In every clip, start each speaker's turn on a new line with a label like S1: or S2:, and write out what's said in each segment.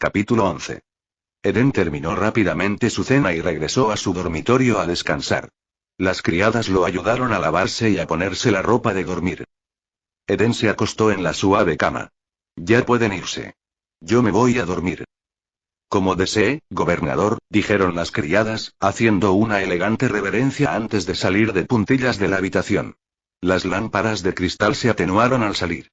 S1: Capítulo 11. Eden terminó rápidamente su cena y regresó a su dormitorio a descansar. Las criadas lo ayudaron a lavarse y a ponerse la ropa de dormir. Eden se acostó en la suave cama. Ya pueden irse. Yo me voy a dormir. Como desee, gobernador, dijeron las criadas, haciendo una elegante reverencia antes de salir de puntillas de la habitación. Las lámparas de cristal se atenuaron al salir.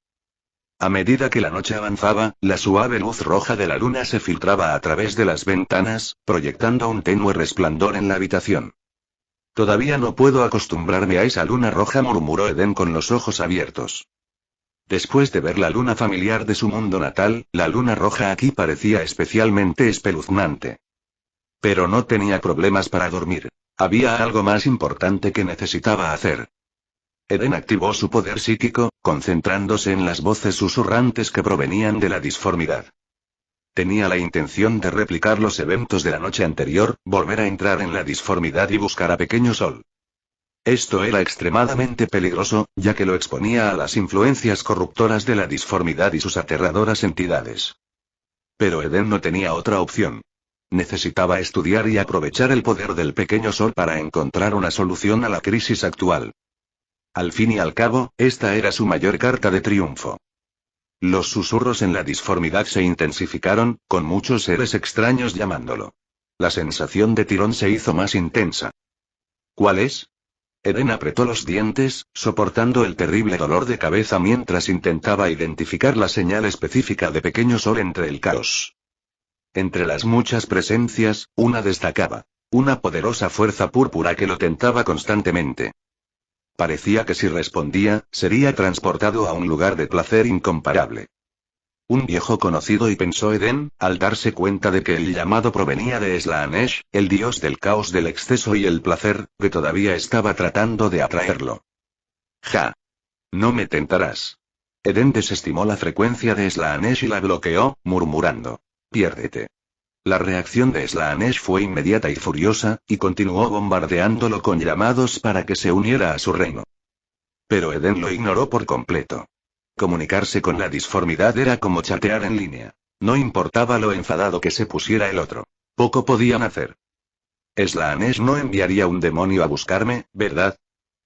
S1: A medida que la noche avanzaba, la suave luz roja de la luna se filtraba a través de las ventanas, proyectando un tenue resplandor en la habitación. Todavía no puedo acostumbrarme a esa luna roja, murmuró Eden con los ojos abiertos. Después de ver la luna familiar de su mundo natal, la luna roja aquí parecía especialmente espeluznante. Pero no tenía problemas para dormir. Había algo más importante que necesitaba hacer. Eden activó su poder psíquico, concentrándose en las voces susurrantes que provenían de la disformidad. Tenía la intención de replicar los eventos de la noche anterior, volver a entrar en la disformidad y buscar a Pequeño Sol. Esto era extremadamente peligroso, ya que lo exponía a las influencias corruptoras de la disformidad y sus aterradoras entidades. Pero Eden no tenía otra opción. Necesitaba estudiar y aprovechar el poder del Pequeño Sol para encontrar una solución a la crisis actual. Al fin y al cabo, esta era su mayor carta de triunfo. Los susurros en la disformidad se intensificaron, con muchos seres extraños llamándolo. La sensación de tirón se hizo más intensa. ¿Cuál es? Eden apretó los dientes, soportando el terrible dolor de cabeza mientras intentaba identificar la señal específica de Pequeño Sol entre el caos. Entre las muchas presencias, una destacaba. Una poderosa fuerza púrpura que lo tentaba constantemente. Parecía que si respondía, sería transportado a un lugar de placer incomparable. Un viejo conocido, y pensó Eden, al darse cuenta de que el llamado provenía de Slaanesh, el dios del caos, del exceso y el placer, que todavía estaba tratando de atraerlo. Ja. No me tentarás. Eden desestimó la frecuencia de Slaanesh y la bloqueó, murmurando. Piérdete. La reacción de Slaanesh fue inmediata y furiosa, y continuó bombardeándolo con llamados para que se uniera a su reino. Pero Eden lo ignoró por completo. Comunicarse con la disformidad era como chatear en línea. No importaba lo enfadado que se pusiera el otro. Poco podían hacer. Slaanesh no enviaría un demonio a buscarme, ¿verdad?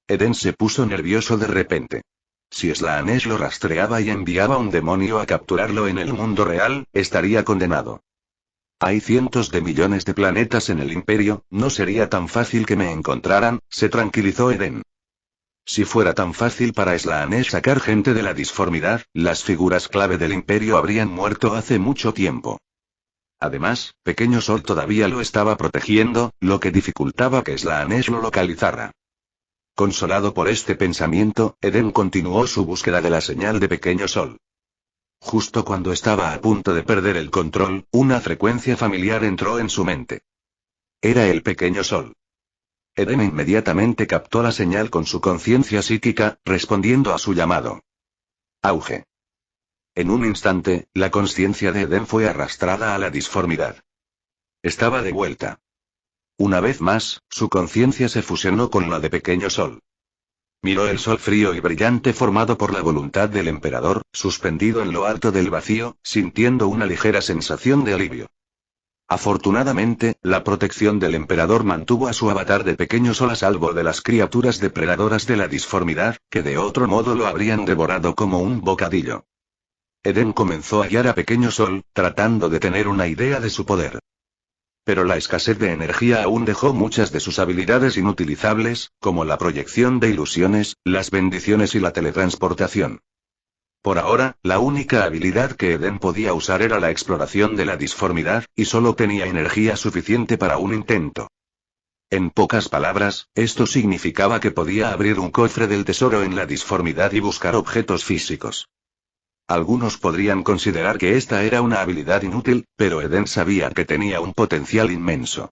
S1: Eden se puso nervioso de repente. Si Slaanesh lo rastreaba y enviaba un demonio a capturarlo en el mundo real, estaría condenado. Hay cientos de millones de planetas en el Imperio, no sería tan fácil que me encontraran, se tranquilizó Eden. Si fuera tan fácil para Slaanesh sacar gente de la disformidad, las figuras clave del Imperio habrían muerto hace mucho tiempo. Además, Pequeño Sol todavía lo estaba protegiendo, lo que dificultaba que Slaanesh lo localizara. Consolado por este pensamiento, Eden continuó su búsqueda de la señal de Pequeño Sol. Justo cuando estaba a punto de perder el control, una frecuencia familiar entró en su mente. Era el Pequeño Sol. Eden inmediatamente captó la señal con su conciencia psíquica, respondiendo a su llamado. Auge. En un instante, la conciencia de Eden fue arrastrada a la disformidad. Estaba de vuelta. Una vez más, su conciencia se fusionó con la de Pequeño Sol. Miró el sol frío y brillante formado por la voluntad del emperador, suspendido en lo alto del vacío, sintiendo una ligera sensación de alivio. Afortunadamente, la protección del emperador mantuvo a su avatar de Pequeño Sol a salvo de las criaturas depredadoras de la disformidad, que de otro modo lo habrían devorado como un bocadillo. Eden comenzó a guiar a Pequeño Sol, tratando de tener una idea de su poder. Pero la escasez de energía aún dejó muchas de sus habilidades inutilizables, como la proyección de ilusiones, las bendiciones y la teletransportación. Por ahora, la única habilidad que Eden podía usar era la exploración de la disformidad, y solo tenía energía suficiente para un intento. En pocas palabras, esto significaba que podía abrir un cofre del tesoro en la disformidad y buscar objetos físicos. Algunos podrían considerar que esta era una habilidad inútil, pero Eden sabía que tenía un potencial inmenso.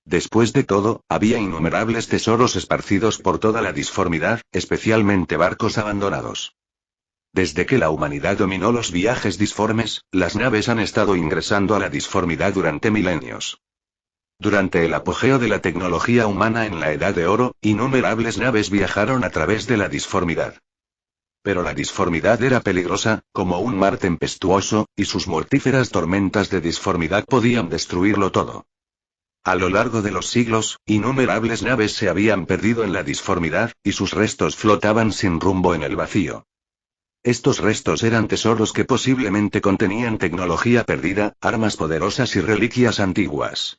S1: Después de todo, había innumerables tesoros esparcidos por toda la disformidad, especialmente barcos abandonados. Desde que la humanidad dominó los viajes disformes, las naves han estado ingresando a la disformidad durante milenios. Durante el apogeo de la tecnología humana en la Edad de Oro, innumerables naves viajaron a través de la disformidad. Pero la disformidad era peligrosa, como un mar tempestuoso, y sus mortíferas tormentas de disformidad podían destruirlo todo. A lo largo de los siglos, innumerables naves se habían perdido en la disformidad, y sus restos flotaban sin rumbo en el vacío. Estos restos eran tesoros que posiblemente contenían tecnología perdida, armas poderosas y reliquias antiguas.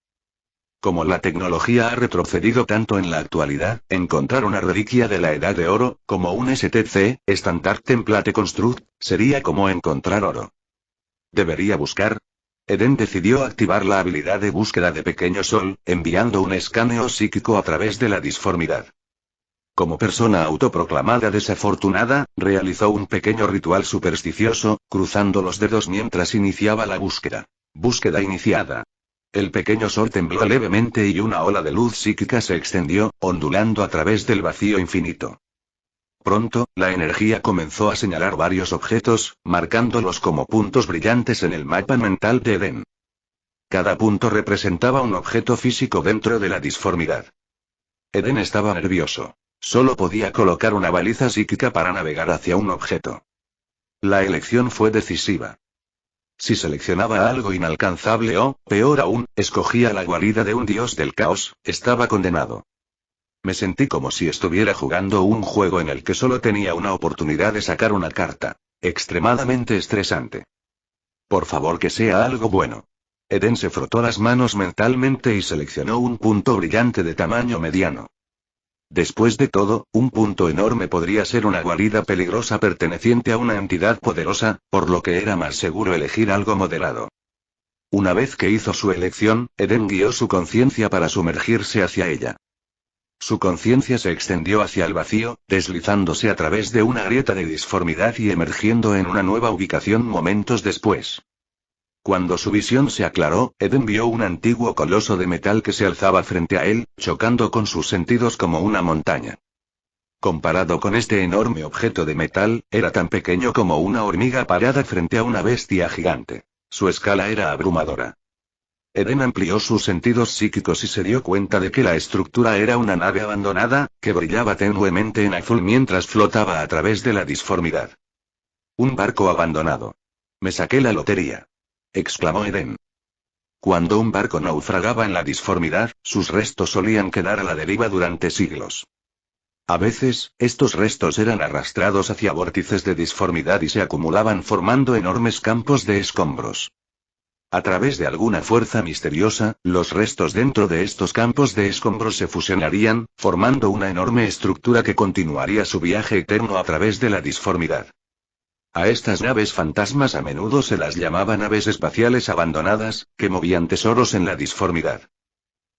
S1: Como la tecnología ha retrocedido tanto en la actualidad, encontrar una reliquia de la Edad de Oro, como un STC, Standard Template Construct, sería como encontrar oro. ¿Debería buscar? Eden decidió activar la habilidad de búsqueda de Pequeño Sol, enviando un escaneo psíquico a través de la disformidad. Como persona autoproclamada desafortunada, realizó un pequeño ritual supersticioso, cruzando los dedos mientras iniciaba la búsqueda. Búsqueda iniciada. El pequeño sol tembló levemente y una ola de luz psíquica se extendió, ondulando a través del vacío infinito. Pronto, la energía comenzó a señalar varios objetos, marcándolos como puntos brillantes en el mapa mental de Eden. Cada punto representaba un objeto físico dentro de la disformidad. Eden estaba nervioso. Solo podía colocar una baliza psíquica para navegar hacia un objeto. La elección fue decisiva. Si seleccionaba algo inalcanzable o, peor aún, escogía la guarida de un dios del caos, estaba condenado. Me sentí como si estuviera jugando un juego en el que solo tenía una oportunidad de sacar una carta. Extremadamente estresante. Por favor, que sea algo bueno. Eden se frotó las manos mentalmente y seleccionó un punto brillante de tamaño mediano. Después de todo, un punto enorme podría ser una guarida peligrosa perteneciente a una entidad poderosa, por lo que era más seguro elegir algo moderado. Una vez que hizo su elección, Eden guió su conciencia para sumergirse hacia ella. Su conciencia se extendió hacia el vacío, deslizándose a través de una grieta de disformidad y emergiendo en una nueva ubicación momentos después. Cuando su visión se aclaró, Eden vio un antiguo coloso de metal que se alzaba frente a él, chocando con sus sentidos como una montaña. Comparado con este enorme objeto de metal, era tan pequeño como una hormiga parada frente a una bestia gigante. Su escala era abrumadora. Eden amplió sus sentidos psíquicos y se dio cuenta de que la estructura era una nave abandonada, que brillaba tenuemente en azul mientras flotaba a través de la disformidad. Un barco abandonado. Me saqué la lotería. Exclamó Eden. Cuando un barco naufragaba en la disformidad, sus restos solían quedar a la deriva durante siglos. A veces, estos restos eran arrastrados hacia vórtices de disformidad y se acumulaban formando enormes campos de escombros. A través de alguna fuerza misteriosa, los restos dentro de estos campos de escombros se fusionarían, formando una enorme estructura que continuaría su viaje eterno a través de la disformidad. A estas naves fantasmas a menudo se las llamaba naves espaciales abandonadas, que movían tesoros en la disformidad.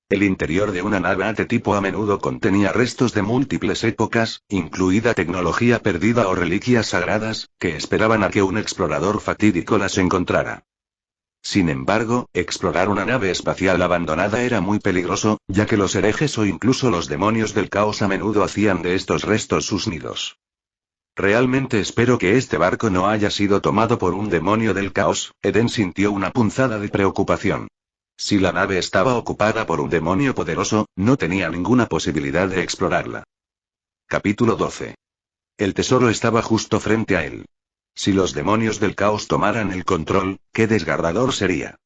S1: El interior de una nave de tipo a menudo contenía restos de múltiples épocas, incluida tecnología perdida o reliquias sagradas, que esperaban a que un explorador fatídico las encontrara. Sin embargo, explorar una nave espacial abandonada era muy peligroso, ya que los herejes o incluso los demonios del caos a menudo hacían de estos restos sus nidos. Realmente espero que este barco no haya sido tomado por un demonio del caos. Eden sintió una punzada de preocupación. Si la nave estaba ocupada por un demonio poderoso, no tenía ninguna posibilidad de explorarla. Capítulo 12. El tesoro estaba justo frente a él. Si los demonios del caos tomaran el control, qué desgarrador sería.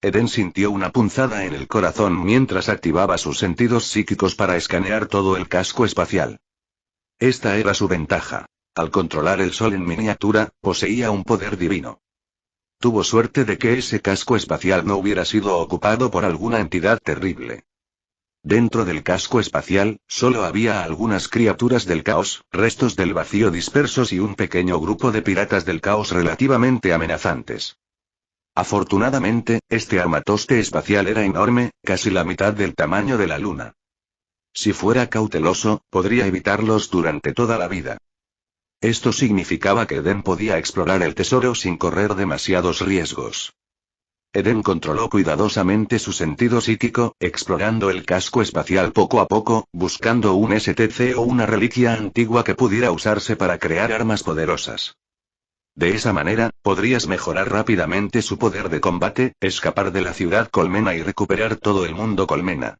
S1: Eden sintió una punzada en el corazón mientras activaba sus sentidos psíquicos para escanear todo el casco espacial. Esta era su ventaja. Al controlar el sol en miniatura, poseía un poder divino. Tuvo suerte de que ese casco espacial no hubiera sido ocupado por alguna entidad terrible. Dentro del casco espacial, solo había algunas criaturas del caos, restos del vacío dispersos y un pequeño grupo de piratas del caos relativamente amenazantes. Afortunadamente, este armatoste espacial era enorme, casi la mitad del tamaño de la Luna. Si fuera cauteloso, podría evitarlos durante toda la vida. Esto significaba que Eden podía explorar el tesoro sin correr demasiados riesgos. Eden controló cuidadosamente su sentido psíquico, explorando el casco espacial poco a poco, buscando un STC o una reliquia antigua que pudiera usarse para crear armas poderosas. De esa manera, podrías mejorar rápidamente su poder de combate, escapar de la ciudad colmena y recuperar todo el mundo colmena.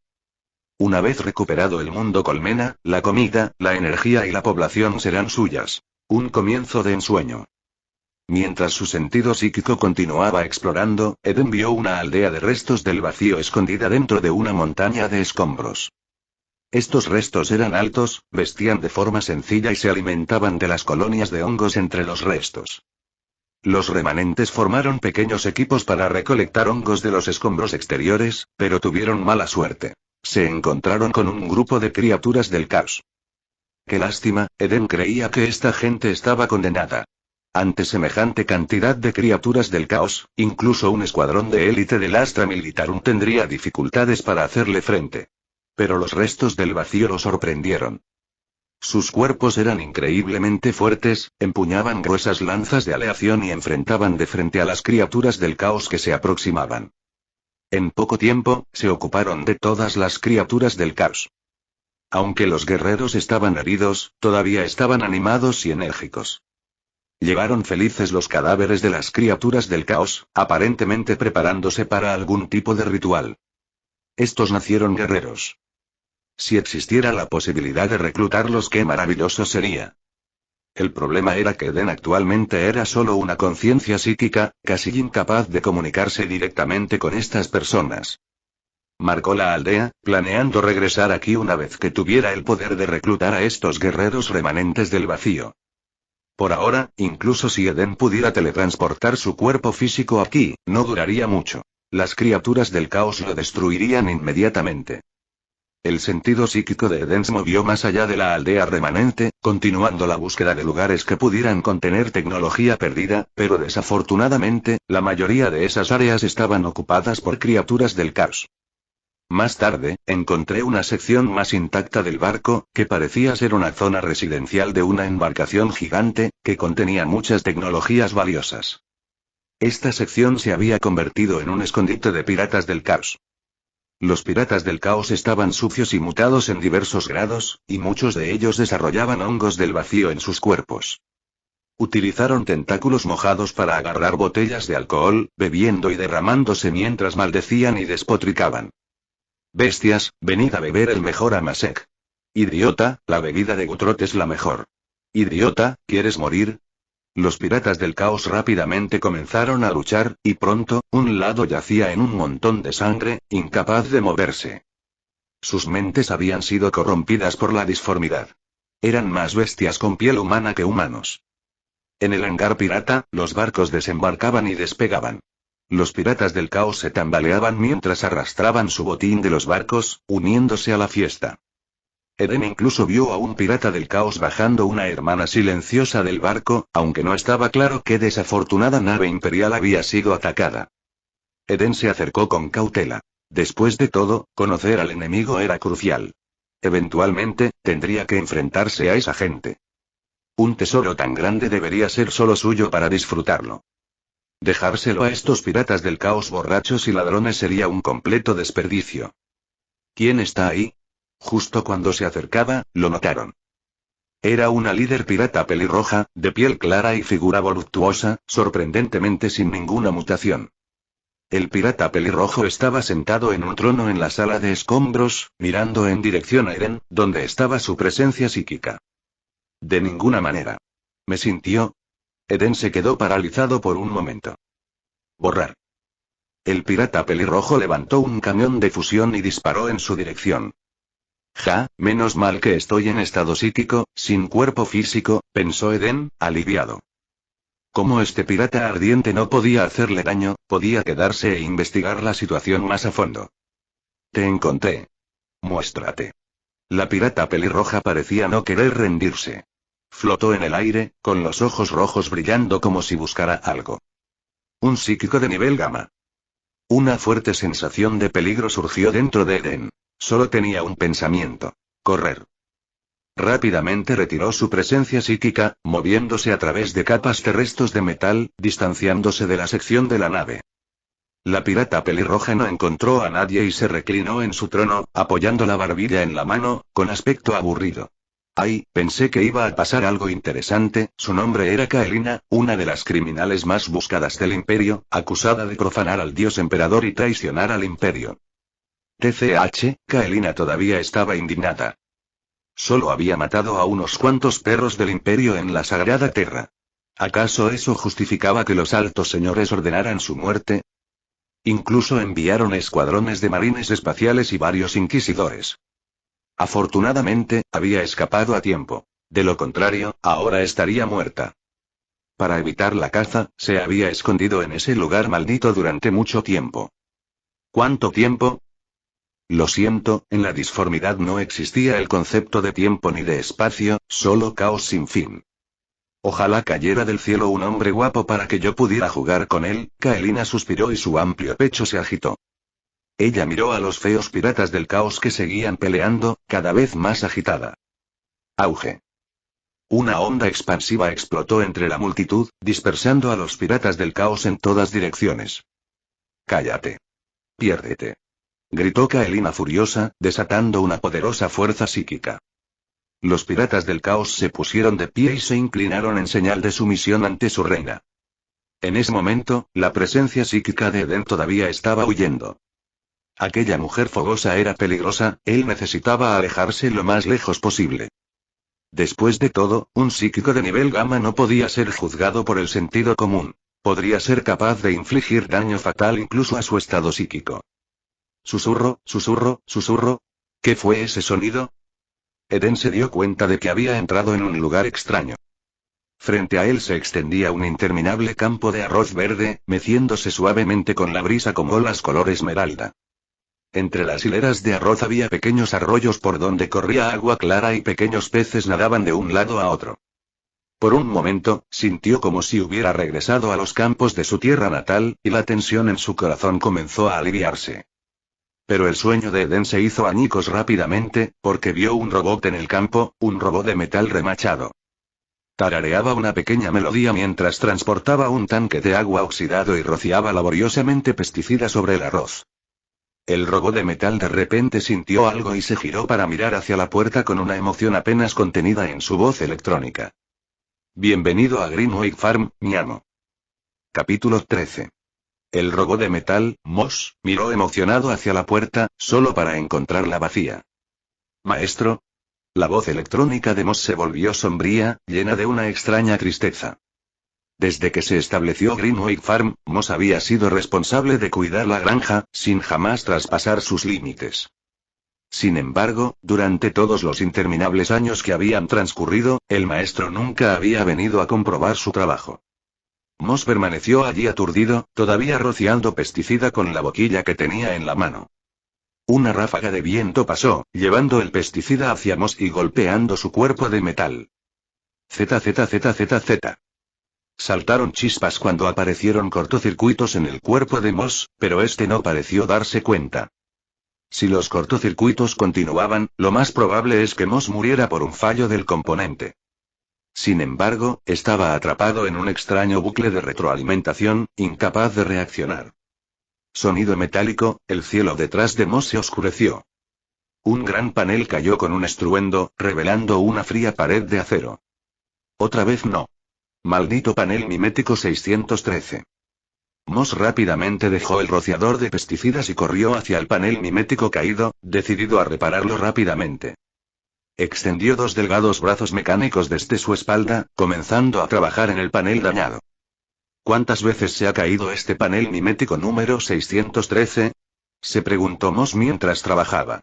S1: Una vez recuperado el mundo colmena, la comida, la energía y la población serán suyas. Un comienzo de ensueño. Mientras su sentido psíquico continuaba explorando, Eden vio una aldea de restos del vacío escondida dentro de una montaña de escombros. Estos restos eran altos, vestían de forma sencilla y se alimentaban de las colonias de hongos entre los restos. Los remanentes formaron pequeños equipos para recolectar hongos de los escombros exteriores, pero tuvieron mala suerte. Se encontraron con un grupo de criaturas del caos. Qué lástima, Eden creía que esta gente estaba condenada. Ante semejante cantidad de criaturas del caos, incluso un escuadrón de élite del Astra Militarum tendría dificultades para hacerle frente. Pero los restos del vacío lo sorprendieron. Sus cuerpos eran increíblemente fuertes, empuñaban gruesas lanzas de aleación y enfrentaban de frente a las criaturas del caos que se aproximaban. En poco tiempo, se ocuparon de todas las criaturas del caos. Aunque los guerreros estaban heridos, todavía estaban animados y enérgicos. Llevaron felices los cadáveres de las criaturas del caos, aparentemente preparándose para algún tipo de ritual. Estos nacieron guerreros. Si existiera la posibilidad de reclutarlos, qué maravilloso sería. El problema era que Eden actualmente era solo una conciencia psíquica, casi incapaz de comunicarse directamente con estas personas. Marcó la aldea, planeando regresar aquí una vez que tuviera el poder de reclutar a estos guerreros remanentes del vacío. Por ahora, incluso si Eden pudiera teletransportar su cuerpo físico aquí, no duraría mucho. Las criaturas del caos lo destruirían inmediatamente. El sentido psíquico de Eden se movió más allá de la aldea remanente, continuando la búsqueda de lugares que pudieran contener tecnología perdida, pero desafortunadamente, la mayoría de esas áreas estaban ocupadas por criaturas del caos. Más tarde, encontré una sección más intacta del barco, que parecía ser una zona residencial de una embarcación gigante, que contenía muchas tecnologías valiosas. Esta sección se había convertido en un escondite de piratas del caos. Los piratas del caos estaban sucios y mutados en diversos grados, y muchos de ellos desarrollaban hongos del vacío en sus cuerpos. Utilizaron tentáculos mojados para agarrar botellas de alcohol, bebiendo y derramándose mientras maldecían y despotricaban. Bestias, venid a beber el mejor Amasek. Idiota, la bebida de Gutrot es la mejor. Idiota, ¿quieres morir? Los piratas del caos rápidamente comenzaron a luchar, y pronto, un lado yacía en un montón de sangre, incapaz de moverse. Sus mentes habían sido corrompidas por la disformidad. Eran más bestias con piel humana que humanos. En el hangar pirata, los barcos desembarcaban y despegaban. Los piratas del caos se tambaleaban mientras arrastraban su botín de los barcos, uniéndose a la fiesta. Eden incluso vio a un pirata del caos bajando una hermana silenciosa del barco, aunque no estaba claro qué desafortunada nave imperial había sido atacada. Eden se acercó con cautela. Después de todo, conocer al enemigo era crucial. Eventualmente, tendría que enfrentarse a esa gente. Un tesoro tan grande debería ser solo suyo para disfrutarlo. Dejárselo a estos piratas del caos borrachos y ladrones sería un completo desperdicio. ¿Quién está ahí? Justo cuando se acercaba, lo notaron. Era una líder pirata pelirroja, de piel clara y figura voluptuosa, sorprendentemente sin ninguna mutación. El pirata pelirrojo estaba sentado en un trono en la sala de escombros, mirando en dirección a Eren, donde estaba su presencia psíquica. De ninguna manera. ¿Me sintió? Eden se quedó paralizado por un momento. Borrar. El pirata pelirrojo levantó un cañón de fusión y disparó en su dirección. Ja, menos mal que estoy en estado psíquico, sin cuerpo físico, pensó Eden, aliviado. Como este pirata ardiente no podía hacerle daño, podía quedarse e investigar la situación más a fondo. Te encontré. Muéstrate. La pirata pelirroja parecía no querer rendirse. Flotó en el aire, con los ojos rojos brillando como si buscara algo. Un psíquico de nivel gamma. Una fuerte sensación de peligro surgió dentro de Eden. Solo tenía un pensamiento: correr. Rápidamente retiró su presencia psíquica, moviéndose a través de capas de restos de metal, distanciándose de la sección de la nave. La pirata pelirroja no encontró a nadie y se reclinó en su trono, apoyando la barbilla en la mano, con aspecto aburrido. Ay, pensé que iba a pasar algo interesante. Su nombre era Kaelina, una de las criminales más buscadas del Imperio, acusada de profanar al dios emperador y traicionar al Imperio. TCH, Kaelina todavía estaba indignada. Solo había matado a unos cuantos perros del Imperio en la Sagrada Tierra. ¿Acaso eso justificaba que los altos señores ordenaran su muerte? Incluso enviaron escuadrones de marines espaciales y varios inquisidores. Afortunadamente, había escapado a tiempo. De lo contrario, ahora estaría muerta. Para evitar la caza, se había escondido en ese lugar maldito durante mucho tiempo. ¿Cuánto tiempo? Lo siento, en la disformidad no existía el concepto de tiempo ni de espacio, solo caos sin fin. Ojalá cayera del cielo un hombre guapo para que yo pudiera jugar con él. Kaelina suspiró y su amplio pecho se agitó. Ella miró a los feos piratas del caos que seguían peleando, cada vez más agitada. Auge. Una onda expansiva explotó entre la multitud, dispersando a los piratas del caos en todas direcciones. Cállate. Piérdete. Gritó Kaelina furiosa, desatando una poderosa fuerza psíquica. Los piratas del caos se pusieron de pie y se inclinaron en señal de sumisión ante su reina. En ese momento, la presencia psíquica de Eden todavía estaba huyendo. Aquella mujer fogosa era peligrosa, él necesitaba alejarse lo más lejos posible. Después de todo, un psíquico de nivel gamma no podía ser juzgado por el sentido común. Podría ser capaz de infligir daño fatal incluso a su estado psíquico. Susurro, susurro, susurro. ¿Qué fue ese sonido? Eden se dio cuenta de que había entrado en un lugar extraño. Frente a él se extendía un interminable campo de arroz verde, meciéndose suavemente con la brisa como olas color esmeralda. Entre las hileras de arroz había pequeños arroyos por donde corría agua clara y pequeños peces nadaban de un lado a otro. Por un momento, sintió como si hubiera regresado a los campos de su tierra natal, y la tensión en su corazón comenzó a aliviarse. Pero el sueño de Eden se hizo añicos rápidamente, porque vio un robot en el campo, un robot de metal remachado. Tarareaba una pequeña melodía mientras transportaba un tanque de agua oxidado y rociaba laboriosamente pesticida sobre el arroz. El robot de metal de repente sintió algo y se giró para mirar hacia la puerta con una emoción apenas contenida en su voz electrónica. Bienvenido a Greenway Farm, mi amo. Capítulo 13. El robot de metal, Moss, miró emocionado hacia la puerta, solo para encontrarla vacía. ¿Maestro? La voz electrónica de Moss se volvió sombría, llena de una extraña tristeza. Desde que se estableció Greenway Farm, Moss había sido responsable de cuidar la granja, sin jamás traspasar sus límites. Sin embargo, durante todos los interminables años que habían transcurrido, el maestro nunca había venido a comprobar su trabajo. Moss permaneció allí aturdido, todavía rociando pesticida con la boquilla que tenía en la mano. Una ráfaga de viento pasó, llevando el pesticida hacia Moss y golpeando su cuerpo de metal. ZZZZZ. Saltaron chispas cuando aparecieron cortocircuitos en el cuerpo de Moss, pero este no pareció darse cuenta. Si los cortocircuitos continuaban, lo más probable es que Moss muriera por un fallo del componente. Sin embargo, estaba atrapado en un extraño bucle de retroalimentación, incapaz de reaccionar. Sonido metálico, el cielo detrás de Moss se oscureció. Un gran panel cayó con un estruendo, revelando una fría pared de acero. Otra vez no. Maldito panel mimético 613. Moss rápidamente dejó el rociador de pesticidas y corrió hacia el panel mimético caído, decidido a repararlo rápidamente. Extendió dos delgados brazos mecánicos desde su espalda, comenzando a trabajar en el panel dañado. ¿Cuántas veces se ha caído este panel mimético número 613? Se preguntó Moss mientras trabajaba.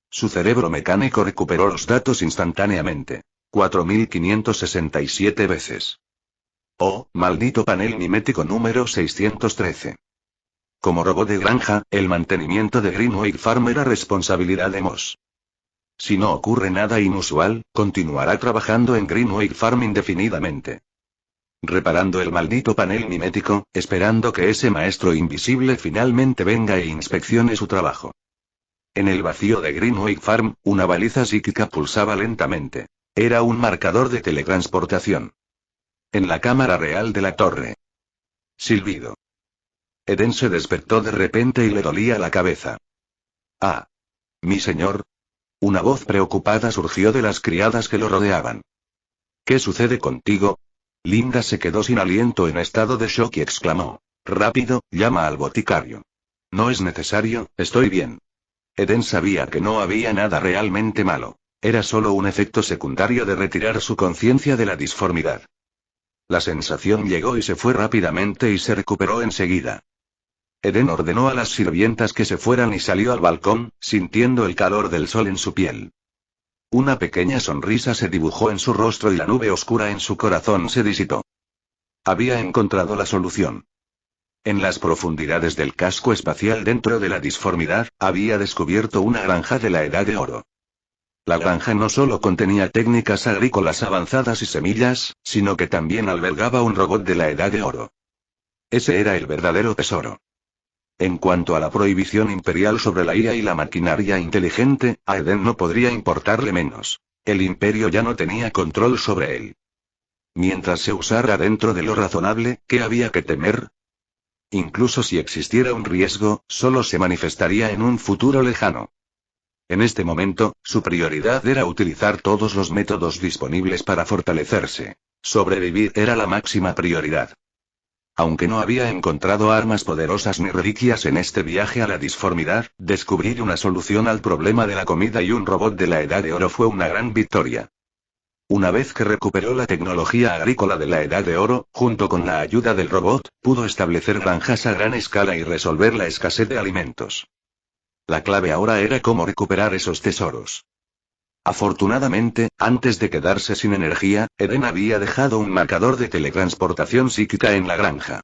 S1: Su cerebro mecánico recuperó los datos instantáneamente. 4567 veces. Oh, maldito panel mimético número 613. Como robot de granja, el mantenimiento de Greenway Farm era responsabilidad de Moss. Si no ocurre nada inusual, continuará trabajando en Greenway Farm indefinidamente. Reparando el maldito panel mimético, esperando que ese maestro invisible finalmente venga e inspeccione su trabajo. En el vacío de Greenway Farm, una baliza psíquica pulsaba lentamente. Era un marcador de teletransportación. En la cámara real de la torre. Silbido. Eden se despertó de repente y le dolía la cabeza. Ah. Mi señor. Una voz preocupada surgió de las criadas que lo rodeaban. ¿Qué sucede contigo? Linda se quedó sin aliento en estado de shock y exclamó. Rápido, llama al boticario. No es necesario, estoy bien. Eden sabía que no había nada realmente malo. Era solo un efecto secundario de retirar su conciencia de la disformidad. La sensación llegó y se fue rápidamente y se recuperó enseguida. Eden ordenó a las sirvientas que se fueran y salió al balcón, sintiendo el calor del sol en su piel. Una pequeña sonrisa se dibujó en su rostro y la nube oscura en su corazón se disipó. Había encontrado la solución. En las profundidades del casco espacial dentro de la disformidad, había descubierto una granja de la Edad de Oro. La granja no solo contenía técnicas agrícolas avanzadas y semillas, sino que también albergaba un robot de la Edad de Oro. Ese era el verdadero tesoro. En cuanto a la prohibición imperial sobre la IA y la maquinaria inteligente, a Eden no podría importarle menos. El imperio ya no tenía control sobre él. Mientras se usara dentro de lo razonable, ¿qué había que temer? Incluso si existiera un riesgo, solo se manifestaría en un futuro lejano. En este momento, su prioridad era utilizar todos los métodos disponibles para fortalecerse. Sobrevivir era la máxima prioridad. Aunque no había encontrado armas poderosas ni reliquias en este viaje a la disformidad, descubrir una solución al problema de la comida y un robot de la Edad de Oro fue una gran victoria. Una vez que recuperó la tecnología agrícola de la Edad de Oro, junto con la ayuda del robot, pudo establecer granjas a gran escala y resolver la escasez de alimentos. La clave ahora era cómo recuperar esos tesoros. Afortunadamente, antes de quedarse sin energía, Eden había dejado un marcador de teletransportación psíquica en la granja.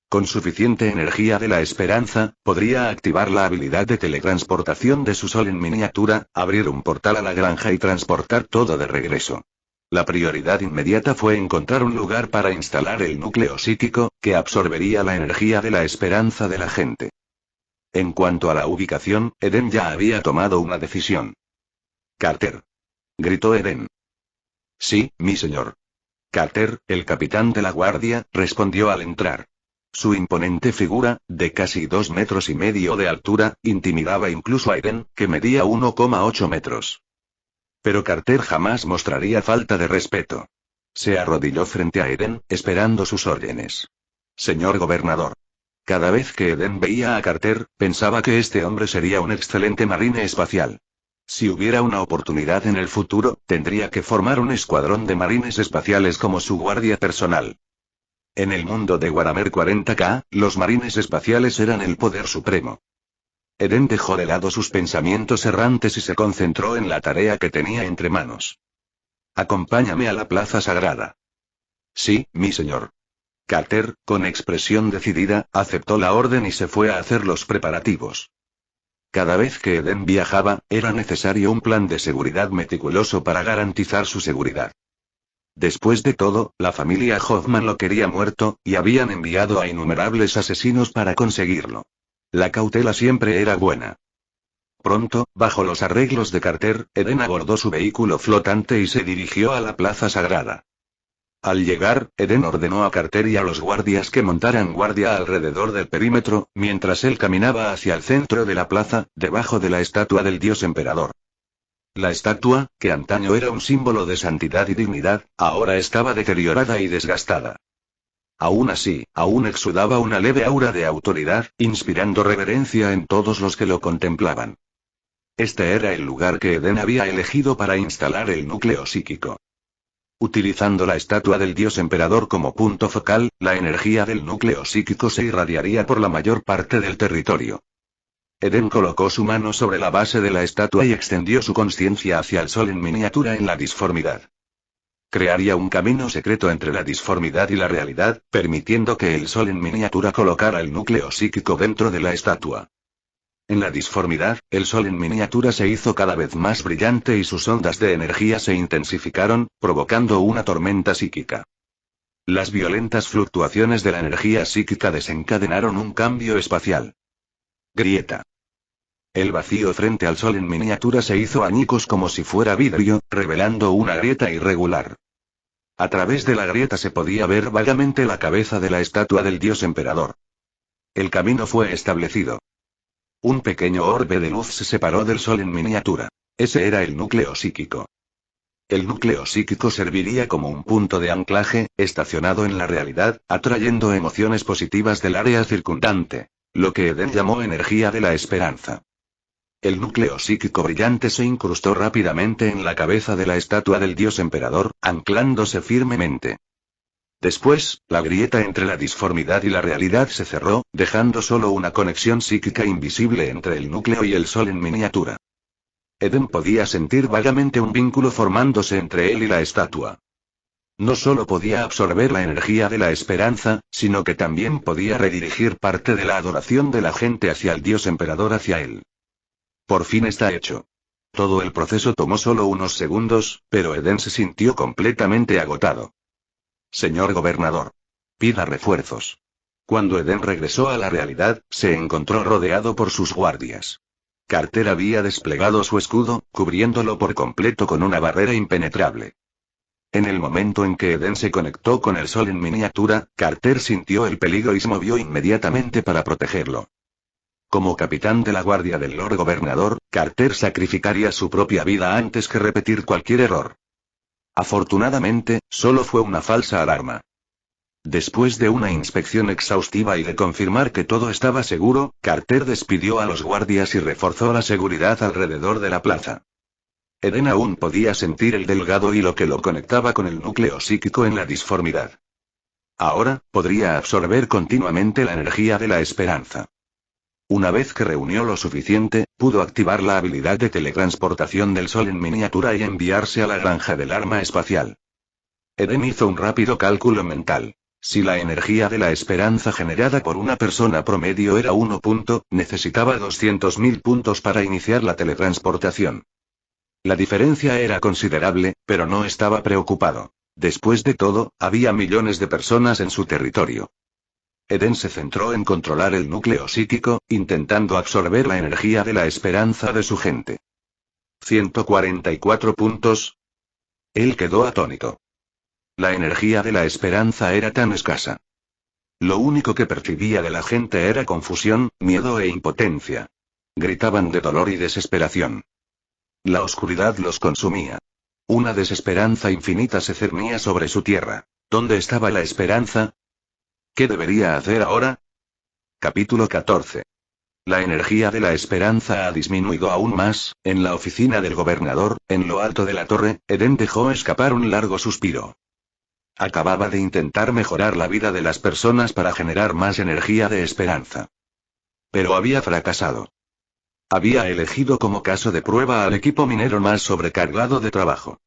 S1: Con suficiente energía de la esperanza, podría activar la habilidad de teletransportación de su sol en miniatura, abrir un portal a la granja y transportar todo de regreso. La prioridad inmediata fue encontrar un lugar para instalar el núcleo psíquico, que absorbería la energía de la esperanza de la gente. En cuanto a la ubicación, Eden ya había tomado una decisión. «Carter», gritó Eden. «Sí, mi señor». Carter, el capitán de la guardia, respondió al entrar. Su imponente figura, de casi 2,5 metros de altura, intimidaba incluso a Eden, que medía 1,8 metros. Pero Carter jamás mostraría falta de respeto. Se arrodilló frente a Eden, esperando sus órdenes. «Señor gobernador». Cada vez que Eden veía a Carter, pensaba que este hombre sería un excelente marine espacial. Si hubiera una oportunidad en el futuro, tendría que formar un escuadrón de marines espaciales como su guardia personal. En el mundo de Warhammer 40K, los marines espaciales eran el poder supremo. Eden dejó de lado sus pensamientos errantes y se concentró en la tarea que tenía entre manos. «Acompáñame a la plaza sagrada». «Sí, mi señor». Carter, con expresión decidida, aceptó la orden y se fue a hacer los preparativos. Cada vez que Eden viajaba, era necesario un plan de seguridad meticuloso para garantizar su seguridad. Después de todo, la familia Hoffman lo quería muerto, y habían enviado a innumerables asesinos para conseguirlo. La cautela siempre era buena. Pronto, bajo los arreglos de Carter, Eden abordó su vehículo flotante y se dirigió a la plaza sagrada. Al llegar, Eden ordenó a Carter y a los guardias que montaran guardia alrededor del perímetro, mientras él caminaba hacia el centro de la plaza, debajo de la estatua del dios emperador. La estatua, que antaño era un símbolo de santidad y dignidad, ahora estaba deteriorada y desgastada. Aún así, aún exudaba una leve aura de autoridad, inspirando reverencia en todos los que lo contemplaban. Este era el lugar que Eden había elegido para instalar el núcleo psíquico. Utilizando la estatua del dios emperador como punto focal, la energía del núcleo psíquico se irradiaría por la mayor parte del territorio. Eden colocó su mano sobre la base de la estatua y extendió su consciencia hacia el sol en miniatura en la disformidad. Crearía un camino secreto entre la disformidad y la realidad, permitiendo que el sol en miniatura colocara el núcleo psíquico dentro de la estatua. En la disformidad, el sol en miniatura se hizo cada vez más brillante y sus ondas de energía se intensificaron, provocando una tormenta psíquica. Las violentas fluctuaciones de la energía psíquica desencadenaron un cambio espacial. Grieta. El vacío frente al sol en miniatura se hizo añicos como si fuera vidrio, revelando una grieta irregular. A través de la grieta se podía ver vagamente la cabeza de la estatua del dios emperador. El camino fue establecido. Un pequeño orbe de luz se separó del sol en miniatura. Ese era el núcleo psíquico. El núcleo psíquico serviría como un punto de anclaje, estacionado en la realidad, atrayendo emociones positivas del área circundante, lo que Eden llamó energía de la esperanza. El núcleo psíquico brillante se incrustó rápidamente en la cabeza de la estatua del dios emperador, anclándose firmemente. Después, la grieta entre la disformidad y la realidad se cerró, dejando solo una conexión psíquica invisible entre el núcleo y el sol en miniatura. Eden podía sentir vagamente un vínculo formándose entre él y la estatua. No solo podía absorber la energía de la esperanza, sino que también podía redirigir parte de la adoración de la gente hacia el dios emperador hacia él. Por fin está hecho. Todo el proceso tomó solo unos segundos, pero Eden se sintió completamente agotado. Señor gobernador. Pida refuerzos. Cuando Eden regresó a la realidad, se encontró rodeado por sus guardias. Carter había desplegado su escudo, cubriéndolo por completo con una barrera impenetrable. En el momento en que Eden se conectó con el sol en miniatura, Carter sintió el peligro y se movió inmediatamente para protegerlo. Como capitán de la guardia del Lord Gobernador, Carter sacrificaría su propia vida antes que repetir cualquier error. Afortunadamente, solo fue una falsa alarma. Después de una inspección exhaustiva y de confirmar que todo estaba seguro, Carter despidió a los guardias y reforzó la seguridad alrededor de la plaza. Eden aún podía sentir el delgado hilo que lo conectaba con el núcleo psíquico en la disformidad. Ahora, podría absorber continuamente la energía de la esperanza. Una vez que reunió lo suficiente, pudo activar la habilidad de teletransportación del sol en miniatura y enviarse a la granja del arma espacial. Eden hizo un rápido cálculo mental. Si la energía de la esperanza generada por una persona promedio era 1 punto, necesitaba 200.000 puntos para iniciar la teletransportación. La diferencia era considerable, pero no estaba preocupado. Después de todo, había millones de personas en su territorio. Eden se centró en controlar el núcleo psíquico, intentando absorber la energía de la esperanza de su gente. 144 puntos. Él quedó atónito. La energía de la esperanza era tan escasa. Lo único que percibía de la gente era confusión, miedo e impotencia. Gritaban de dolor y desesperación. La oscuridad los consumía. Una desesperanza infinita se cernía sobre su tierra. ¿Dónde estaba la esperanza? ¿Qué debería hacer ahora? Capítulo 14. La energía de la esperanza ha disminuido aún más. En la oficina del gobernador, en lo alto de la torre, Eden dejó escapar un largo suspiro. Acababa de intentar mejorar la vida de las personas para generar más energía de esperanza. Pero había fracasado. Había elegido como caso de prueba al equipo minero más sobrecargado de trabajo.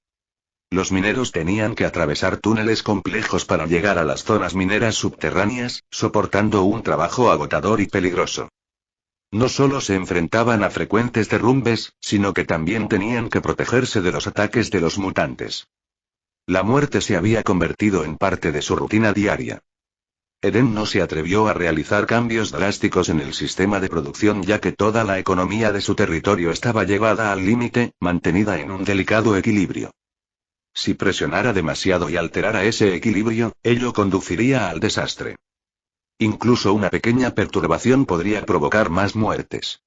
S1: Los mineros tenían que atravesar túneles complejos para llegar a las zonas mineras subterráneas, soportando un trabajo agotador y peligroso. No solo se enfrentaban a frecuentes derrumbes, sino que también tenían que protegerse de los ataques de los mutantes. La muerte se había convertido en parte de su rutina diaria. Eden no se atrevió a realizar cambios drásticos en el sistema de producción ya que toda la economía de su territorio estaba llevada al límite, mantenida en un delicado equilibrio. Si presionara demasiado y alterara ese equilibrio, ello conduciría al desastre. Incluso una pequeña perturbación podría provocar más muertes.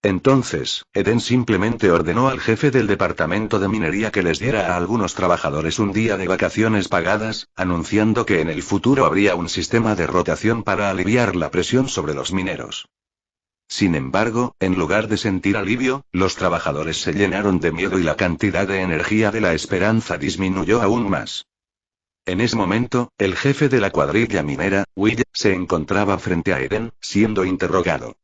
S1: Entonces, Eden simplemente ordenó al jefe del departamento de minería que les diera a algunos trabajadores un día de vacaciones pagadas, anunciando que en el futuro habría un sistema de rotación para aliviar la presión sobre los mineros. Sin embargo, en lugar de sentir alivio, los trabajadores se llenaron de miedo y la cantidad de energía de la esperanza disminuyó aún más. En ese momento, el jefe de la cuadrilla minera, Will, se encontraba frente a Eden, siendo interrogado.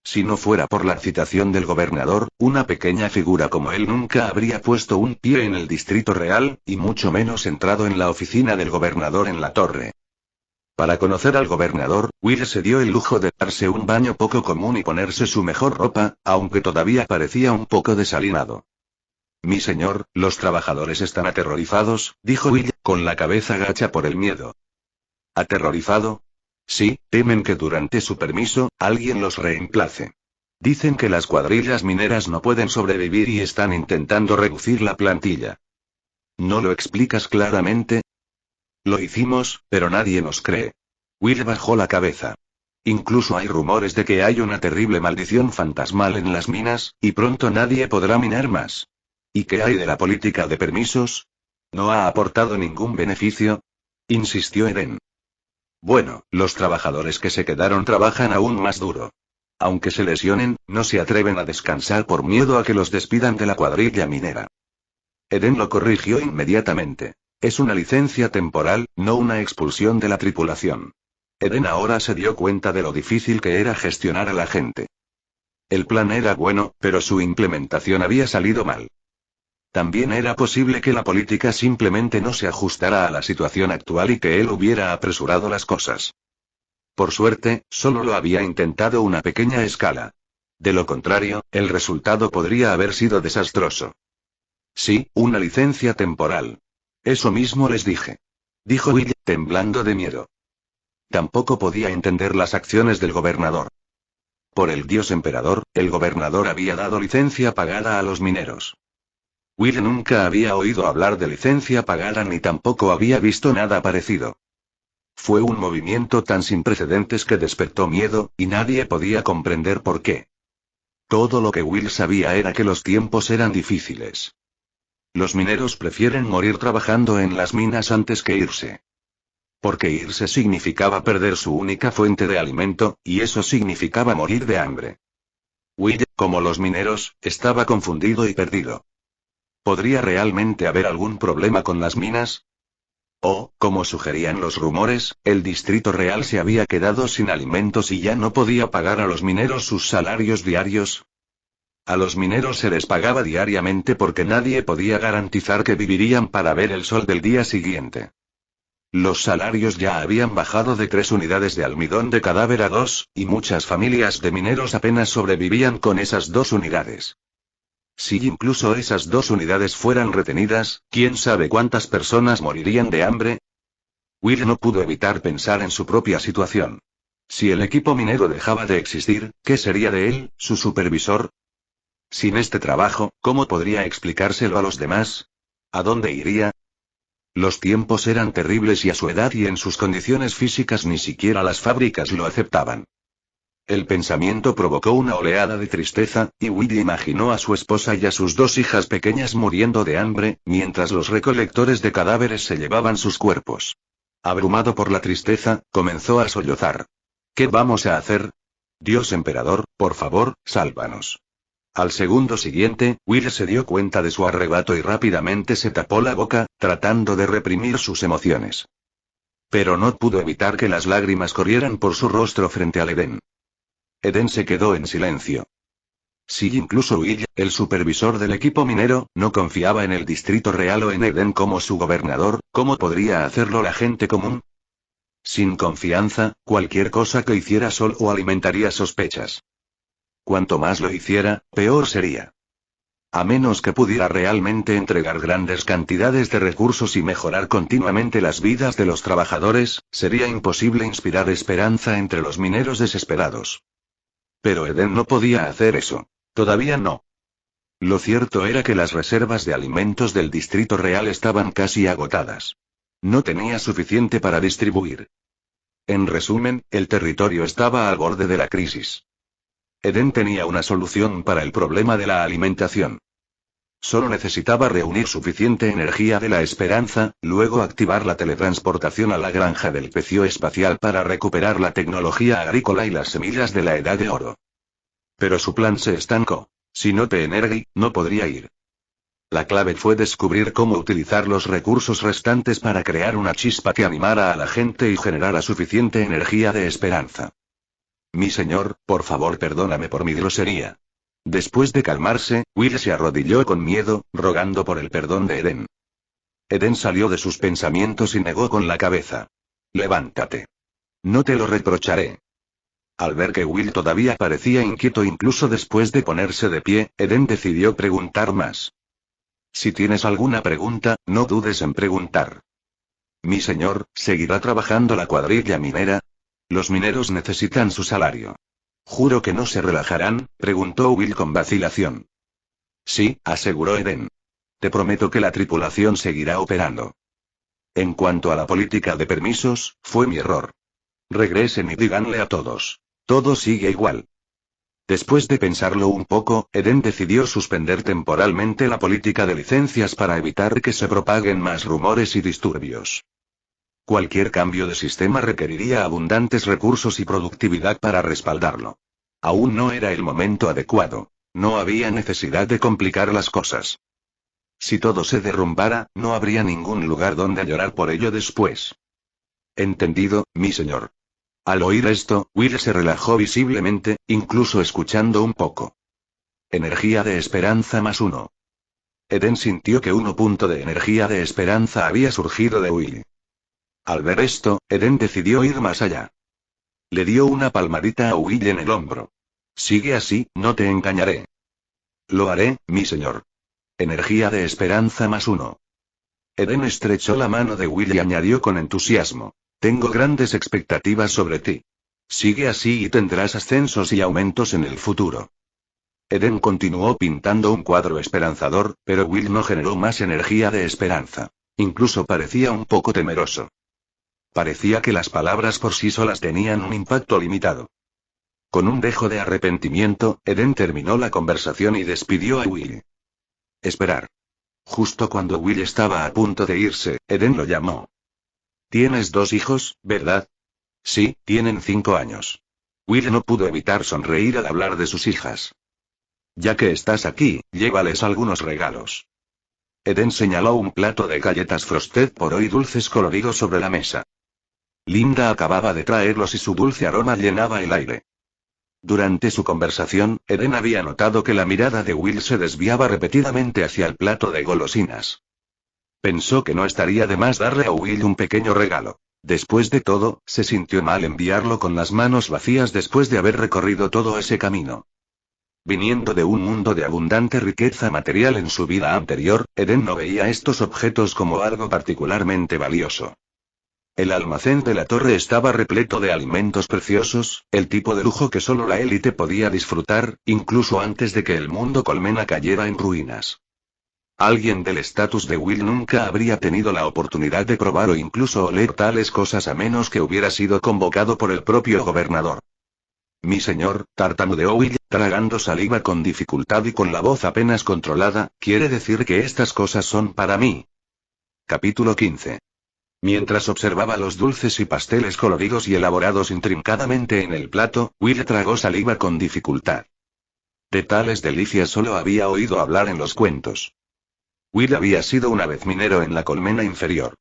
S1: Si no fuera por la citación del gobernador, una pequeña figura como él nunca habría puesto un pie en el distrito real, y mucho menos entrado en la oficina del gobernador en la torre. Para conocer al gobernador, Will se dio el lujo de darse un baño poco común y ponerse su mejor ropa, aunque todavía parecía un poco desalinado. Mi señor, los trabajadores están aterrorizados, dijo Will, con la cabeza gacha por el miedo. ¿Aterrorizado? Sí, temen que durante su permiso, alguien los reemplace. Dicen que las cuadrillas mineras no pueden sobrevivir y están intentando reducir la plantilla. ¿No lo explicas claramente? Lo hicimos, pero nadie nos cree. Will bajó la cabeza. Incluso hay rumores de que hay una terrible maldición fantasmal en las minas, y pronto nadie podrá minar más. ¿Y qué hay de la política de permisos? ¿No ha aportado ningún beneficio? Insistió Eden. Bueno, los trabajadores que se quedaron trabajan aún más duro. Aunque se lesionen, no se atreven a descansar por miedo a que los despidan de la cuadrilla minera. Eden lo corrigió inmediatamente. Es una licencia temporal, no una expulsión de la tripulación. Eden ahora se dio cuenta de lo difícil que era gestionar a la gente. El plan era bueno, pero su implementación había salido mal. También era posible que la política simplemente no se ajustara a la situación actual y que él hubiera apresurado las cosas. Por suerte, solo lo había intentado una pequeña escala. De lo contrario, el resultado podría haber sido desastroso. Sí, una licencia temporal. Eso mismo les dije. Dijo Will, temblando de miedo. Tampoco podía entender las acciones del gobernador. Por el dios emperador, el gobernador había dado licencia pagada a los mineros. Will nunca había oído hablar de licencia pagada ni tampoco había visto nada parecido. Fue un movimiento tan sin precedentes que despertó miedo, y nadie podía comprender por qué. Todo lo que Will sabía era que los tiempos eran difíciles. Los mineros prefieren morir trabajando en las minas antes que irse. Porque irse significaba perder su única fuente de alimento, y eso significaba morir de hambre. Will, como los mineros, estaba confundido y perdido. ¿Podría realmente haber algún problema con las minas? O, como sugerían los rumores, el Distrito Real se había quedado sin alimentos y ya no podía pagar a los mineros sus salarios diarios. A los mineros se les pagaba diariamente porque nadie podía garantizar que vivirían para ver el sol del día siguiente. Los salarios ya habían bajado de 3 unidades de almidón de cadáver a 2, y muchas familias de mineros apenas sobrevivían con esas 2 unidades. Si incluso esas 2 unidades fueran retenidas, ¿quién sabe cuántas personas morirían de hambre? Will no pudo evitar pensar en su propia situación. Si el equipo minero dejaba de existir, ¿qué sería de él, su supervisor? Sin este trabajo, ¿cómo podría explicárselo a los demás? ¿A dónde iría? Los tiempos eran terribles y a su edad y en sus condiciones físicas ni siquiera las fábricas lo aceptaban. El pensamiento provocó una oleada de tristeza, y Will imaginó a su esposa y a sus 2 hijas pequeñas muriendo de hambre, mientras los recolectores de cadáveres se llevaban sus cuerpos. Abrumado por la tristeza, comenzó a sollozar. ¿Qué vamos a hacer? Dios emperador, por favor, sálvanos. Al segundo siguiente, Will se dio cuenta de su arrebato y rápidamente se tapó la boca, tratando de reprimir sus emociones. Pero no pudo evitar que las lágrimas corrieran por su rostro frente al Eden. Eden se quedó en silencio. Si incluso Will, el supervisor del equipo minero, no confiaba en el Distrito Real o en Eden como su gobernador, ¿cómo podría hacerlo la gente común? Sin confianza, cualquier cosa que hiciera solo alimentaría sospechas. Cuanto más lo hiciera, peor sería. A menos que pudiera realmente entregar grandes cantidades de recursos y mejorar continuamente las vidas de los trabajadores, sería imposible inspirar esperanza entre los mineros desesperados. Pero Eden no podía hacer eso. Todavía no. Lo cierto era que las reservas de alimentos del Distrito Real estaban casi agotadas. No tenía suficiente para distribuir. En resumen, el territorio estaba al borde de la crisis. Eden tenía una solución para el problema de la alimentación. Solo necesitaba reunir suficiente energía de la esperanza, luego activar la teletransportación a la granja del pecio espacial para recuperar la tecnología agrícola y las semillas de la Edad de Oro. Pero su plan se estancó. Si no te energí, no podría ir. La clave fue descubrir cómo utilizar los recursos restantes para crear una chispa que animara a la gente y generara suficiente energía de esperanza. Mi señor, por favor perdóname por mi grosería. Después de calmarse, Will se arrodilló con miedo, rogando por el perdón de Eden. Eden salió de sus pensamientos y negó con la cabeza. Levántate. No te lo reprocharé. Al ver que Will todavía parecía inquieto incluso después de ponerse de pie, Eden decidió preguntar más. Si tienes alguna pregunta, no dudes en preguntar. Mi señor, ¿seguirá trabajando la cuadrilla minera? Los mineros necesitan su salario. ¿Juro que no se relajarán?, preguntó Will con vacilación. Sí, aseguró Eden. Te prometo que la tripulación seguirá operando. En cuanto a la política de permisos, fue mi error. Regresen y díganle a todos. Todo sigue igual. Después de pensarlo un poco, Eden decidió suspender temporalmente la política de licencias para evitar que se propaguen más rumores y disturbios. Cualquier cambio de sistema requeriría abundantes recursos y productividad para respaldarlo. Aún no era el momento adecuado. No había necesidad de complicar las cosas. Si todo se derrumbara, no habría ningún lugar donde llorar por ello después. Entendido, mi señor. Al oír esto, Will se relajó visiblemente, incluso escuchando un poco. Energía de esperanza +1. Eden sintió que un punto de energía de esperanza había surgido de Will. Al ver esto, Eden decidió ir más allá. Le dio una palmadita a Will en el hombro. Sigue así, no te engañaré. Lo haré, mi señor. Energía de esperanza +1. Eden estrechó la mano de Will y añadió con entusiasmo. Tengo grandes expectativas sobre ti. Sigue así y tendrás ascensos y aumentos en el futuro. Eden continuó pintando un cuadro esperanzador, pero Will no generó más energía de esperanza. Incluso parecía un poco temeroso. Parecía que las palabras por sí solas tenían un impacto limitado. Con un dejo de arrepentimiento, Eden terminó la conversación y despidió a Will. Esperar. Justo cuando Will estaba a punto de irse, Eden lo llamó. Tienes 2 hijos, ¿verdad? Sí, tienen 5 años. Will no pudo evitar sonreír al hablar de sus hijas. Ya que estás aquí, llévales algunos regalos. Eden señaló un plato de galletas Frosted por hoy dulces coloridos sobre la mesa. Linda acababa de traerlos y su dulce aroma llenaba el aire. Durante su conversación, Eden había notado que la mirada de Will se desviaba repetidamente hacia el plato de golosinas. Pensó que no estaría de más darle a Will un pequeño regalo. Después de todo, se sintió mal enviarlo con las manos vacías después de haber recorrido todo ese camino. Viniendo de un mundo de abundante riqueza material en su vida anterior, Eden no veía estos objetos como algo particularmente valioso. El almacén de la torre estaba repleto de alimentos preciosos, el tipo de lujo que solo la élite podía disfrutar, incluso antes de que el mundo colmena cayera en ruinas. Alguien del estatus de Will nunca habría tenido la oportunidad de probar o incluso oler tales cosas a menos que hubiera sido convocado por el propio gobernador. Mi señor, tartamudeó Will, tragando saliva con dificultad y con la voz apenas controlada, ¿quiere decir que estas cosas son para mí? Capítulo 15. Mientras observaba los dulces y pasteles coloridos y elaborados intrincadamente en el plato, Will tragó saliva con dificultad. De tales delicias solo había oído hablar en los cuentos. Will había sido una vez minero en la colmena inferior.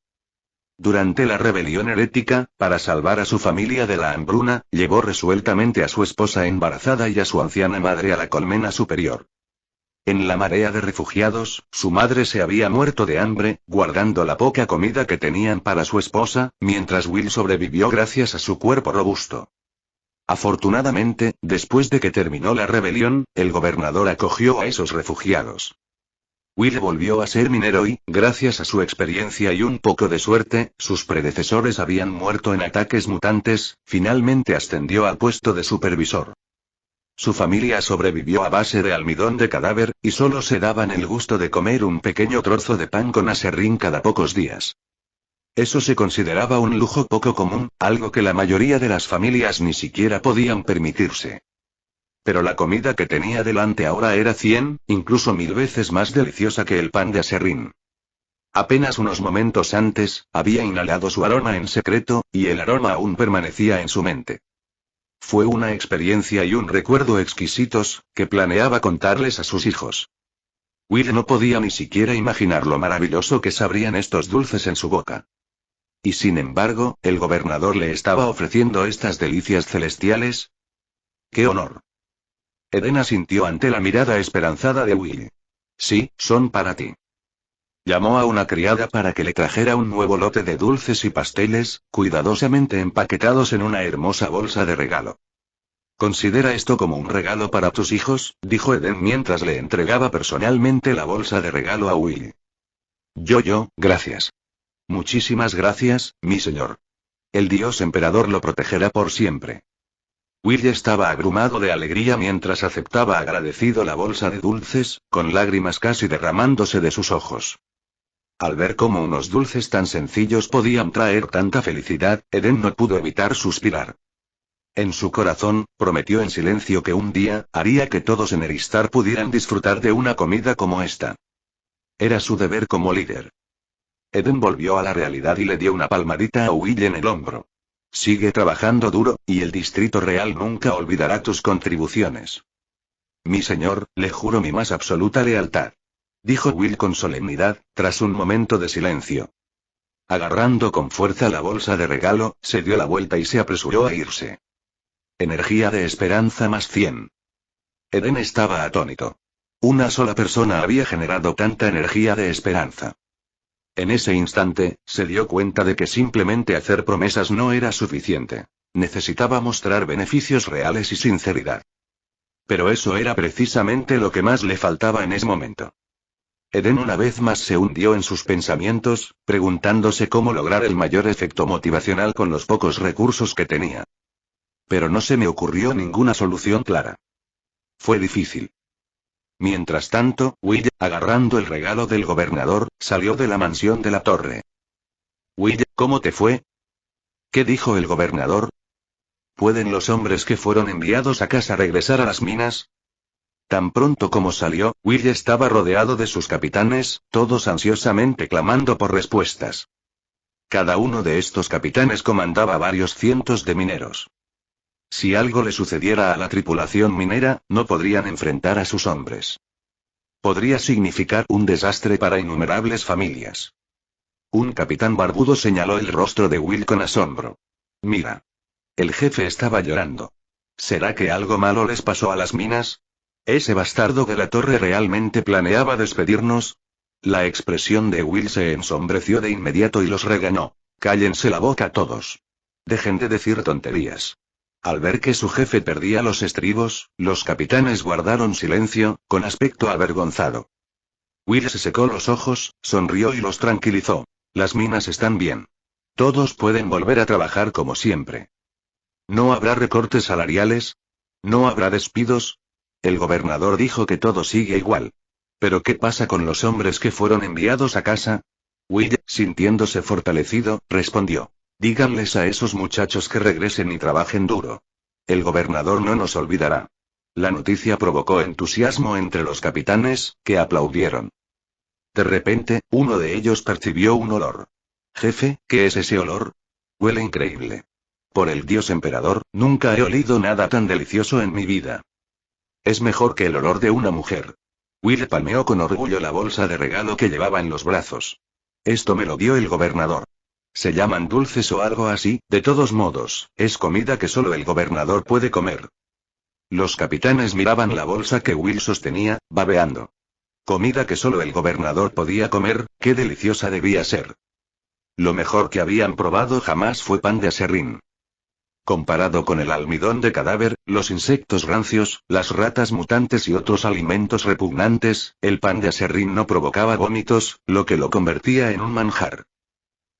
S1: Durante la rebelión herética, para salvar a su familia de la hambruna, llevó resueltamente a su esposa embarazada y a su anciana madre a la colmena superior. En la marea de refugiados, su madre se había muerto de hambre, guardando la poca comida que tenían para su esposa, mientras Will sobrevivió gracias a su cuerpo robusto. Afortunadamente, después de que terminó la rebelión, el gobernador acogió a esos refugiados. Will volvió a ser minero y, gracias a su experiencia y un poco de suerte, sus predecesores habían muerto en ataques mutantes, finalmente ascendió al puesto de supervisor. Su familia sobrevivió a base de almidón de cadáver, y solo se daban el gusto de comer un pequeño trozo de pan con aserrín cada pocos días. Eso se consideraba un lujo poco común, algo que la mayoría de las familias ni siquiera podían permitirse. Pero la comida que tenía delante ahora era 100, incluso 1000 veces más deliciosa que el pan de aserrín. Apenas unos momentos antes, había inhalado su aroma en secreto, y el aroma aún permanecía en su mente. Fue una experiencia y un recuerdo exquisitos, que planeaba contarles a sus hijos. Will no podía ni siquiera imaginar lo maravilloso que sabrían estos dulces en su boca. Y sin embargo, el gobernador le estaba ofreciendo estas delicias celestiales. ¡Qué honor! Eden asintió ante la mirada esperanzada de Will. Sí, son para ti. Llamó a una criada para que le trajera un nuevo lote de dulces y pasteles, cuidadosamente empaquetados en una hermosa bolsa de regalo. Considera esto como un regalo para tus hijos, dijo Eden mientras le entregaba personalmente la bolsa de regalo a Will. Gracias. Muchísimas gracias, mi señor. El dios emperador lo protegerá por siempre. Will estaba abrumado de alegría mientras aceptaba agradecido la bolsa de dulces, con lágrimas casi derramándose de sus ojos. Al ver cómo unos dulces tan sencillos podían traer tanta felicidad, Eden no pudo evitar suspirar. En su corazón, prometió en silencio que un día, haría que todos en Eristar pudieran disfrutar de una comida como esta. Era su deber como líder. Eden volvió a la realidad y le dio una palmadita a Will en el hombro. Sigue trabajando duro, y el Distrito Real nunca olvidará tus contribuciones. Mi señor, le juro mi más absoluta lealtad. Dijo Will con solemnidad, tras un momento de silencio. Agarrando con fuerza la bolsa de regalo, se dio la vuelta y se apresuró a irse. Energía de esperanza más 100. Eden estaba atónito. Una sola persona había generado tanta energía de esperanza. En ese instante, se dio cuenta de que simplemente hacer promesas no era suficiente. Necesitaba mostrar beneficios reales y sinceridad. Pero eso era precisamente lo que más le faltaba en ese momento. Eden una vez más se hundió en sus pensamientos, preguntándose cómo lograr el mayor efecto motivacional con los pocos recursos que tenía. Pero no se me ocurrió ninguna solución clara. Fue difícil. Mientras tanto, Will, agarrando el regalo del gobernador, salió de la mansión de la torre. Will, ¿cómo te fue? ¿Qué dijo el gobernador? ¿Pueden los hombres que fueron enviados a casa regresar a las minas? Tan pronto como salió, Will estaba rodeado de sus capitanes, todos ansiosamente clamando por respuestas. Cada uno de estos capitanes comandaba varios cientos de mineros. Si algo le sucediera a la tripulación minera, no podrían enfrentar a sus hombres. Podría significar un desastre para innumerables familias. Un capitán barbudo señaló el rostro de Will con asombro. Mira. El jefe estaba llorando. ¿Será que algo malo les pasó a las minas? ¿Ese bastardo de la torre realmente planeaba despedirnos? La expresión de Will se ensombreció de inmediato y los regañó. Cállense la boca todos. Dejen de decir tonterías. Al ver que su jefe perdía los estribos, los capitanes guardaron silencio, con aspecto avergonzado. Will se secó los ojos, sonrió y los tranquilizó. Las minas están bien. Todos pueden volver a trabajar como siempre. ¿No habrá recortes salariales? ¿No habrá despidos? El gobernador dijo que todo sigue igual. ¿Pero qué pasa con los hombres que fueron enviados a casa? Will, sintiéndose fortalecido, respondió. Díganles a esos muchachos que regresen y trabajen duro. El gobernador no nos olvidará. La noticia provocó entusiasmo entre los capitanes, que aplaudieron. De repente, uno de ellos percibió un olor. Jefe, ¿qué es ese olor? Huele increíble. Por el dios emperador, nunca he olido nada tan delicioso en mi vida. Es mejor que el olor de una mujer. Will palmeó con orgullo la bolsa de regalo que llevaba en los brazos. Esto me lo dio el gobernador. Se llaman dulces o algo así, de todos modos, es comida que solo el gobernador puede comer. Los capitanes miraban la bolsa que Will sostenía, babeando. Comida que solo el gobernador podía comer, qué deliciosa debía ser. Lo mejor que habían probado jamás fue pan de aserrín. Comparado con el almidón de cadáver, los insectos rancios, las ratas mutantes y otros alimentos repugnantes, el pan de aserrín no provocaba vómitos, lo que lo convertía en un manjar.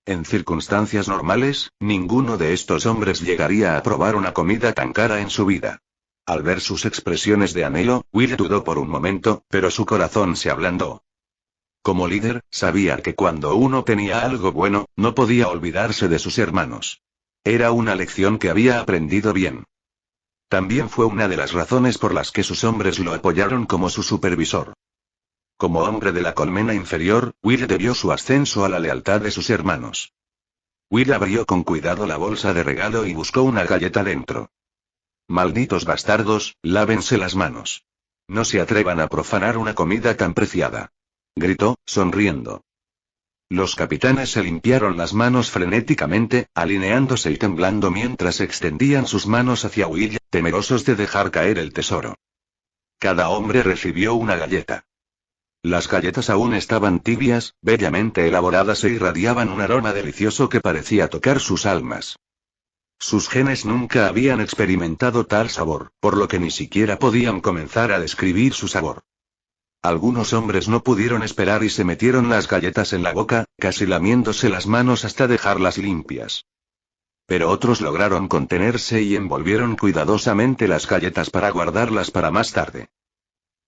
S1: En circunstancias normales, ninguno de estos hombres llegaría a probar una comida tan cara en su vida. Al ver sus expresiones de anhelo, Will dudó por un momento, pero su corazón se ablandó. Como líder, sabía que cuando uno tenía algo bueno, no podía olvidarse de sus hermanos. Era una lección que había aprendido bien. También fue una de las razones por las que sus hombres lo apoyaron como su supervisor. Como hombre de la colmena inferior, Will debió su ascenso a la lealtad de sus hermanos. Will abrió con cuidado la bolsa de regalo y buscó una galleta dentro. Malditos bastardos, lávense las manos. No se atrevan a profanar una comida tan preciada. Gritó, sonriendo. Los capitanes se limpiaron las manos frenéticamente, alineándose y temblando mientras extendían sus manos hacia Will, temerosos de dejar caer el tesoro. Cada hombre recibió una galleta. Las galletas aún estaban tibias, bellamente elaboradas e irradiaban un aroma delicioso que parecía tocar sus almas. Sus genes nunca habían experimentado tal sabor, por lo que ni siquiera podían comenzar a describir su sabor. Algunos hombres no pudieron esperar y se metieron las galletas en la boca, casi lamiéndose las manos hasta dejarlas limpias. Pero otros lograron contenerse y envolvieron cuidadosamente las galletas para guardarlas para más tarde.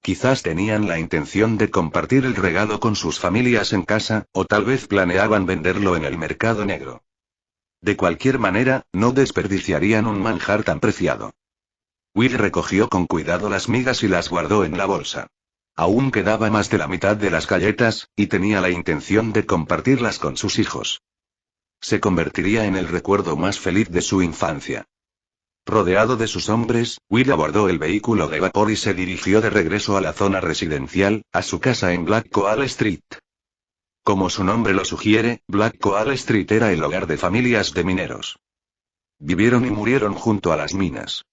S1: Quizás tenían la intención de compartir el regalo con sus familias en casa, o tal vez planeaban venderlo en el mercado negro. De cualquier manera, no desperdiciarían un manjar tan preciado. Will recogió con cuidado las migas y las guardó en la bolsa. Aún quedaba más de la mitad de las galletas, y tenía la intención de compartirlas con sus hijos. Se convertiría en el recuerdo más feliz de su infancia. Rodeado de sus hombres, Will abordó el vehículo de vapor y se dirigió de regreso a la zona residencial, a su casa en Black Coal Street. Como su nombre lo sugiere, Black Coal Street era el hogar de familias de mineros. Vivieron y murieron junto a las minas.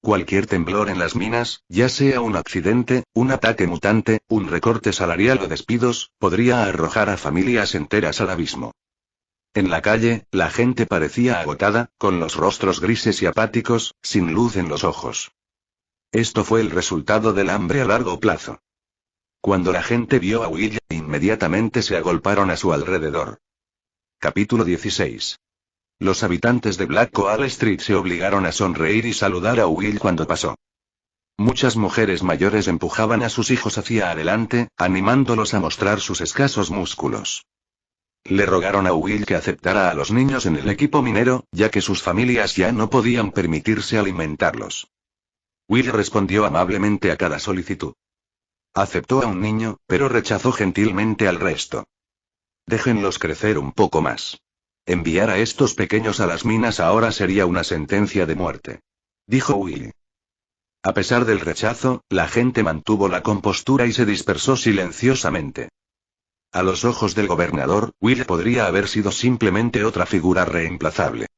S1: Cualquier temblor en las minas, ya sea un accidente, un ataque mutante, un recorte salarial o despidos, podría arrojar a familias enteras al abismo. En la calle, la gente parecía agotada, con los rostros grises y apáticos, sin luz en los ojos. Esto fue el resultado del hambre a largo plazo. Cuando la gente vio a Will, inmediatamente se agolparon a su alrededor. Capítulo 16. Los habitantes de Black Coal Street se obligaron a sonreír y saludar a Will cuando pasó. Muchas mujeres mayores empujaban a sus hijos hacia adelante, animándolos a mostrar sus escasos músculos. Le rogaron a Will que aceptara a los niños en el equipo minero, ya que sus familias ya no podían permitirse alimentarlos. Will respondió amablemente a cada solicitud. Aceptó a un niño, pero rechazó gentilmente al resto. Déjenlos crecer un poco más. Enviar a estos pequeños a las minas ahora sería una sentencia de muerte, dijo Will. A pesar del rechazo, la gente mantuvo la compostura y se dispersó silenciosamente. A los ojos del gobernador, Will podría haber sido simplemente otra figura reemplazable.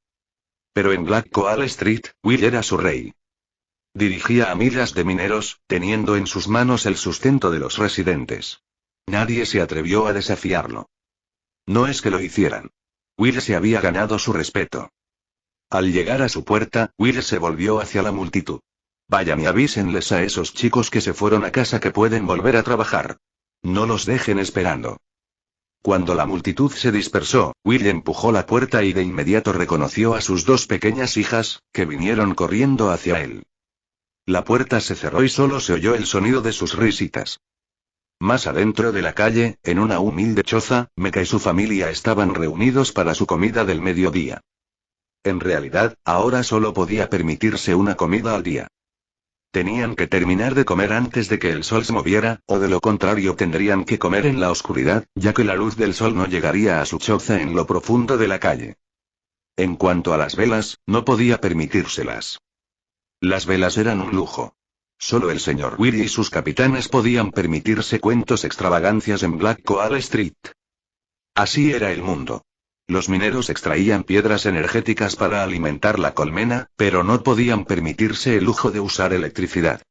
S1: Pero en Black Coal Street, Will era su rey. Dirigía a miles de mineros, teniendo en sus manos el sustento de los residentes. Nadie se atrevió a desafiarlo. No es que lo hicieran. Will se había ganado su respeto. Al llegar a su puerta, Will se volvió hacia la multitud. Vayan y avísenles a esos chicos que se fueron a casa que pueden volver a trabajar. No los dejen esperando. Cuando la multitud se dispersó, Will empujó la puerta y de inmediato reconoció a sus dos pequeñas hijas, que vinieron corriendo hacia él. La puerta se cerró y solo se oyó el sonido de sus risitas. Más adentro de la calle, en una humilde choza, Mecca y su familia estaban reunidos para su comida del mediodía. En realidad, ahora solo podía permitirse una comida al día. Tenían que terminar de comer antes de que el sol se moviera, o de lo contrario tendrían que comer en la oscuridad, ya que la luz del sol no llegaría a su choza en lo profundo de la calle. En cuanto a las velas, no podía permitírselas. Las velas eran un lujo. Solo el señor Will y sus capitanes podían permitirse cuentos extravagancias en Black Coal Street. Así era el mundo. Los mineros extraían piedras energéticas para alimentar la colmena, pero no podían permitirse el lujo de usar electricidad.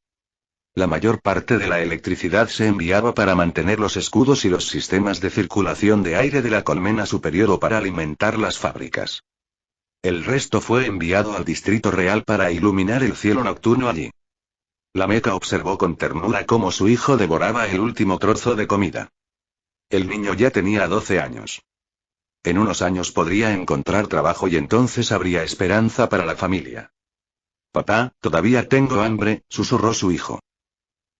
S1: La mayor parte de la electricidad se enviaba para mantener los escudos y los sistemas de circulación de aire de la colmena superior o para alimentar las fábricas. El resto fue enviado al Distrito Real para iluminar el cielo nocturno allí. La Meca observó con ternura cómo su hijo devoraba el último trozo de comida. El niño ya tenía 12 años. En unos años podría encontrar trabajo y entonces habría esperanza para la familia. Papá, todavía tengo hambre, susurró su hijo.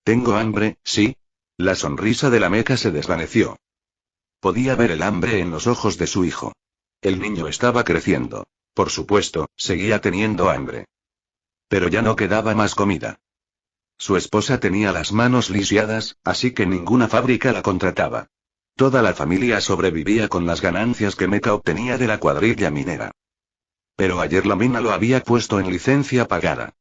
S1: ¿Tengo hambre? Sí. La sonrisa de la Meca se desvaneció. Podía ver el hambre en los ojos de su hijo. El niño estaba creciendo. Por supuesto, seguía teniendo hambre. Pero ya no quedaba más comida. Su esposa tenía las manos lisiadas, así que ninguna fábrica la contrataba. Toda la familia sobrevivía con las ganancias que Mecca obtenía de la cuadrilla minera. Pero ayer la mina lo había puesto en licencia pagada.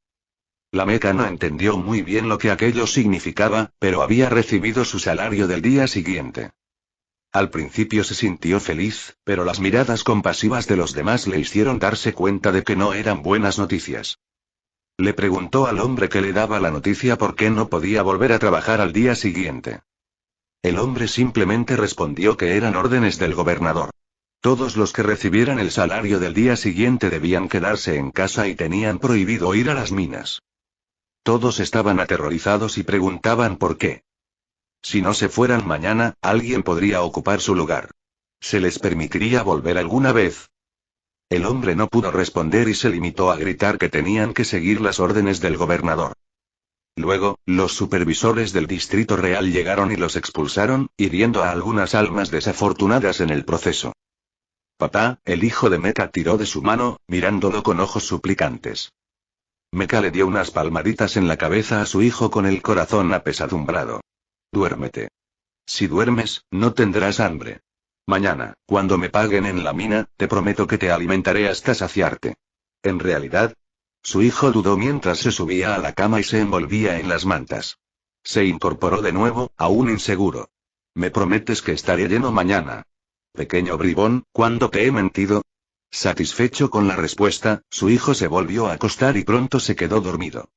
S1: La Meca no entendió muy bien lo que aquello significaba, pero había recibido su salario del día siguiente. Al principio se sintió feliz, pero las miradas compasivas de los demás le hicieron darse cuenta de que no eran buenas noticias. Le preguntó al hombre que le daba la noticia por qué no podía volver a trabajar al día siguiente. El hombre simplemente respondió que eran órdenes del gobernador. Todos los que recibieran el salario del día siguiente debían quedarse en casa y tenían prohibido ir a las minas. Todos estaban aterrorizados y preguntaban por qué. Si no se fueran mañana, alguien podría ocupar su lugar. ¿Se les permitiría volver alguna vez? El hombre no pudo responder y se limitó a gritar que tenían que seguir las órdenes del gobernador. Luego, los supervisores del Distrito Real llegaron y los expulsaron, hiriendo a algunas almas desafortunadas en el proceso. Papá, el hijo de Mecca tiró de su mano, mirándolo con ojos suplicantes. Mecca le dio unas palmaditas en la cabeza a su hijo con el corazón apesadumbrado. Duérmete. Si duermes, no tendrás hambre. Mañana, cuando me paguen en la mina, te prometo que te alimentaré hasta saciarte. En realidad, su hijo dudó mientras se subía a la cama y se envolvía en las mantas. Se incorporó de nuevo, aún inseguro. ¿Me prometes que estaré lleno mañana? Pequeño bribón, ¿cuándo te he mentido? Satisfecho con la respuesta, su hijo se volvió a acostar y pronto se quedó dormido.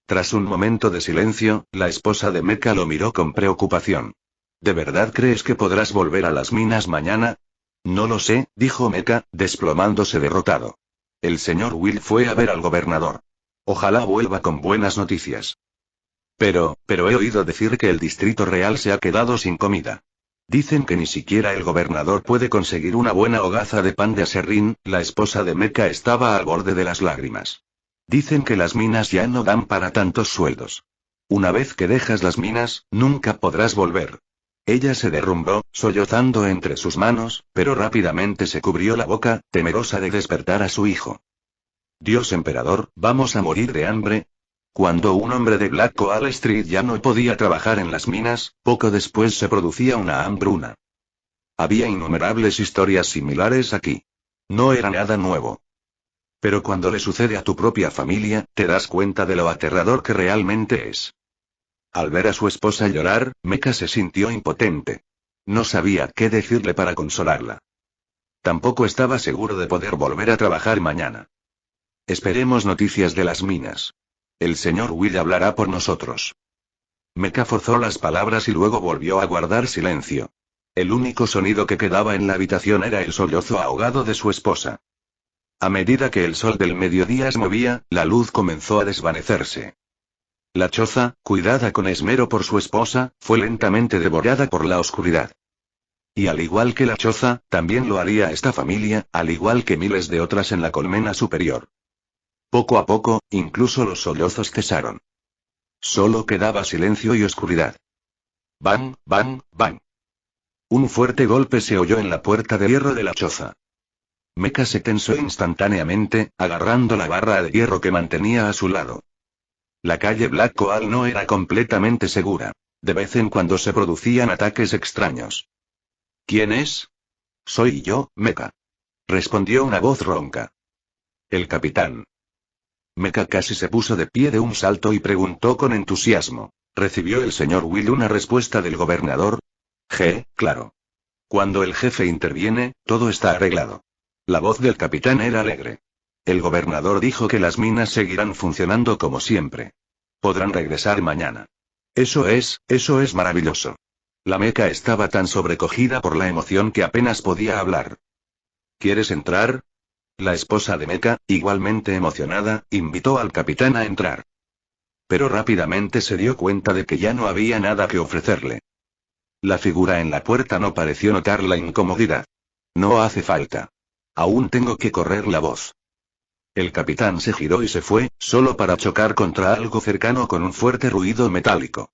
S1: Tras un momento de silencio, la esposa de Meca lo miró con preocupación. ¿De verdad crees que podrás volver a las minas mañana? No lo sé, dijo Meca, desplomándose derrotado. El señor Will fue a ver al gobernador. Ojalá vuelva con buenas noticias. Pero he oído decir que el Distrito Real se ha quedado sin comida. Dicen que ni siquiera el gobernador puede conseguir una buena hogaza de pan de aserrín. La esposa de Meca estaba al borde de las lágrimas. Dicen que las minas ya no dan para tantos sueldos. Una vez que dejas las minas, nunca podrás volver. Ella se derrumbó, sollozando entre sus manos, pero rápidamente se cubrió la boca, temerosa de despertar a su hijo. Dios emperador, ¿vamos a morir de hambre? Cuando un hombre de Black Coal Street ya no podía trabajar en las minas, poco después se producía una hambruna. Había innumerables historias similares aquí. No era nada nuevo. Pero cuando le sucede a tu propia familia, te das cuenta de lo aterrador que realmente es. Al ver a su esposa llorar, Meca se sintió impotente. No sabía qué decirle para consolarla. Tampoco estaba seguro de poder volver a trabajar mañana. Esperemos noticias de las minas. El señor Will hablará por nosotros. Meca forzó las palabras y luego volvió a guardar silencio. El único sonido que quedaba en la habitación era el sollozo ahogado de su esposa. A medida que el sol del mediodía se movía, la luz comenzó a desvanecerse. La choza, cuidada con esmero por su esposa, fue lentamente devorada por la oscuridad. Y al igual que la choza, también lo haría esta familia, al igual que miles de otras en la colmena superior. Poco a poco, incluso los sollozos cesaron. Solo quedaba silencio y oscuridad. Bang, bang, bang. Un fuerte golpe se oyó en la puerta de hierro de la choza. Meca se tensó instantáneamente, agarrando la barra de hierro que mantenía a su lado. La calle Black Coal no era completamente segura. De vez en cuando se producían ataques extraños. ¿Quién es? Soy yo, Meca. Respondió una voz ronca. El capitán. Meca casi se puso de pie de un salto y preguntó con entusiasmo. ¿Recibió el señor Will una respuesta del gobernador? Claro. Cuando el jefe interviene, todo está arreglado. La voz del capitán era alegre. El gobernador dijo que las minas seguirán funcionando como siempre. Podrán regresar mañana. Eso es maravilloso. La Meca estaba tan sobrecogida por la emoción que apenas podía hablar. ¿Quieres entrar? La esposa de Meca, igualmente emocionada, invitó al capitán a entrar. Pero rápidamente se dio cuenta de que ya no había nada que ofrecerle. La figura en la puerta no pareció notar la incomodidad. No hace falta. Aún tengo que correr la voz. El capitán se giró y se fue, solo para chocar contra algo cercano con un fuerte ruido metálico.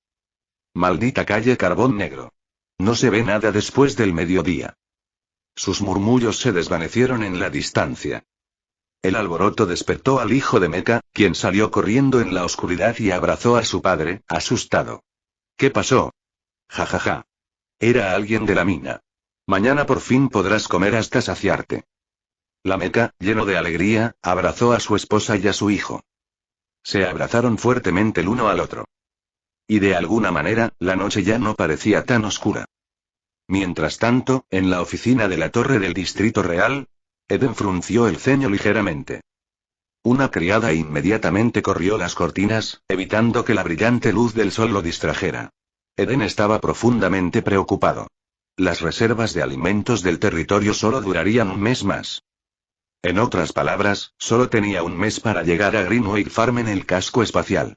S1: Maldita calle Carbón Negro. No se ve nada después del mediodía. Sus murmullos se desvanecieron en la distancia. El alboroto despertó al hijo de Meca, quien salió corriendo en la oscuridad y abrazó a su padre, asustado. ¿Qué pasó? Ja. Era alguien de la mina. Mañana por fin podrás comer hasta saciarte. La Meca, lleno de alegría, abrazó a su esposa y a su hijo. Se abrazaron fuertemente el uno al otro. Y de alguna manera, la noche ya no parecía tan oscura. Mientras tanto, en la oficina de la torre del Distrito Real, Eden frunció el ceño ligeramente. Una criada inmediatamente corrió las cortinas, evitando que la brillante luz del sol lo distrajera. Eden estaba profundamente preocupado. Las reservas de alimentos del territorio solo durarían un mes más. En otras palabras, solo tenía un mes para llegar a Greenway Farm en el casco espacial.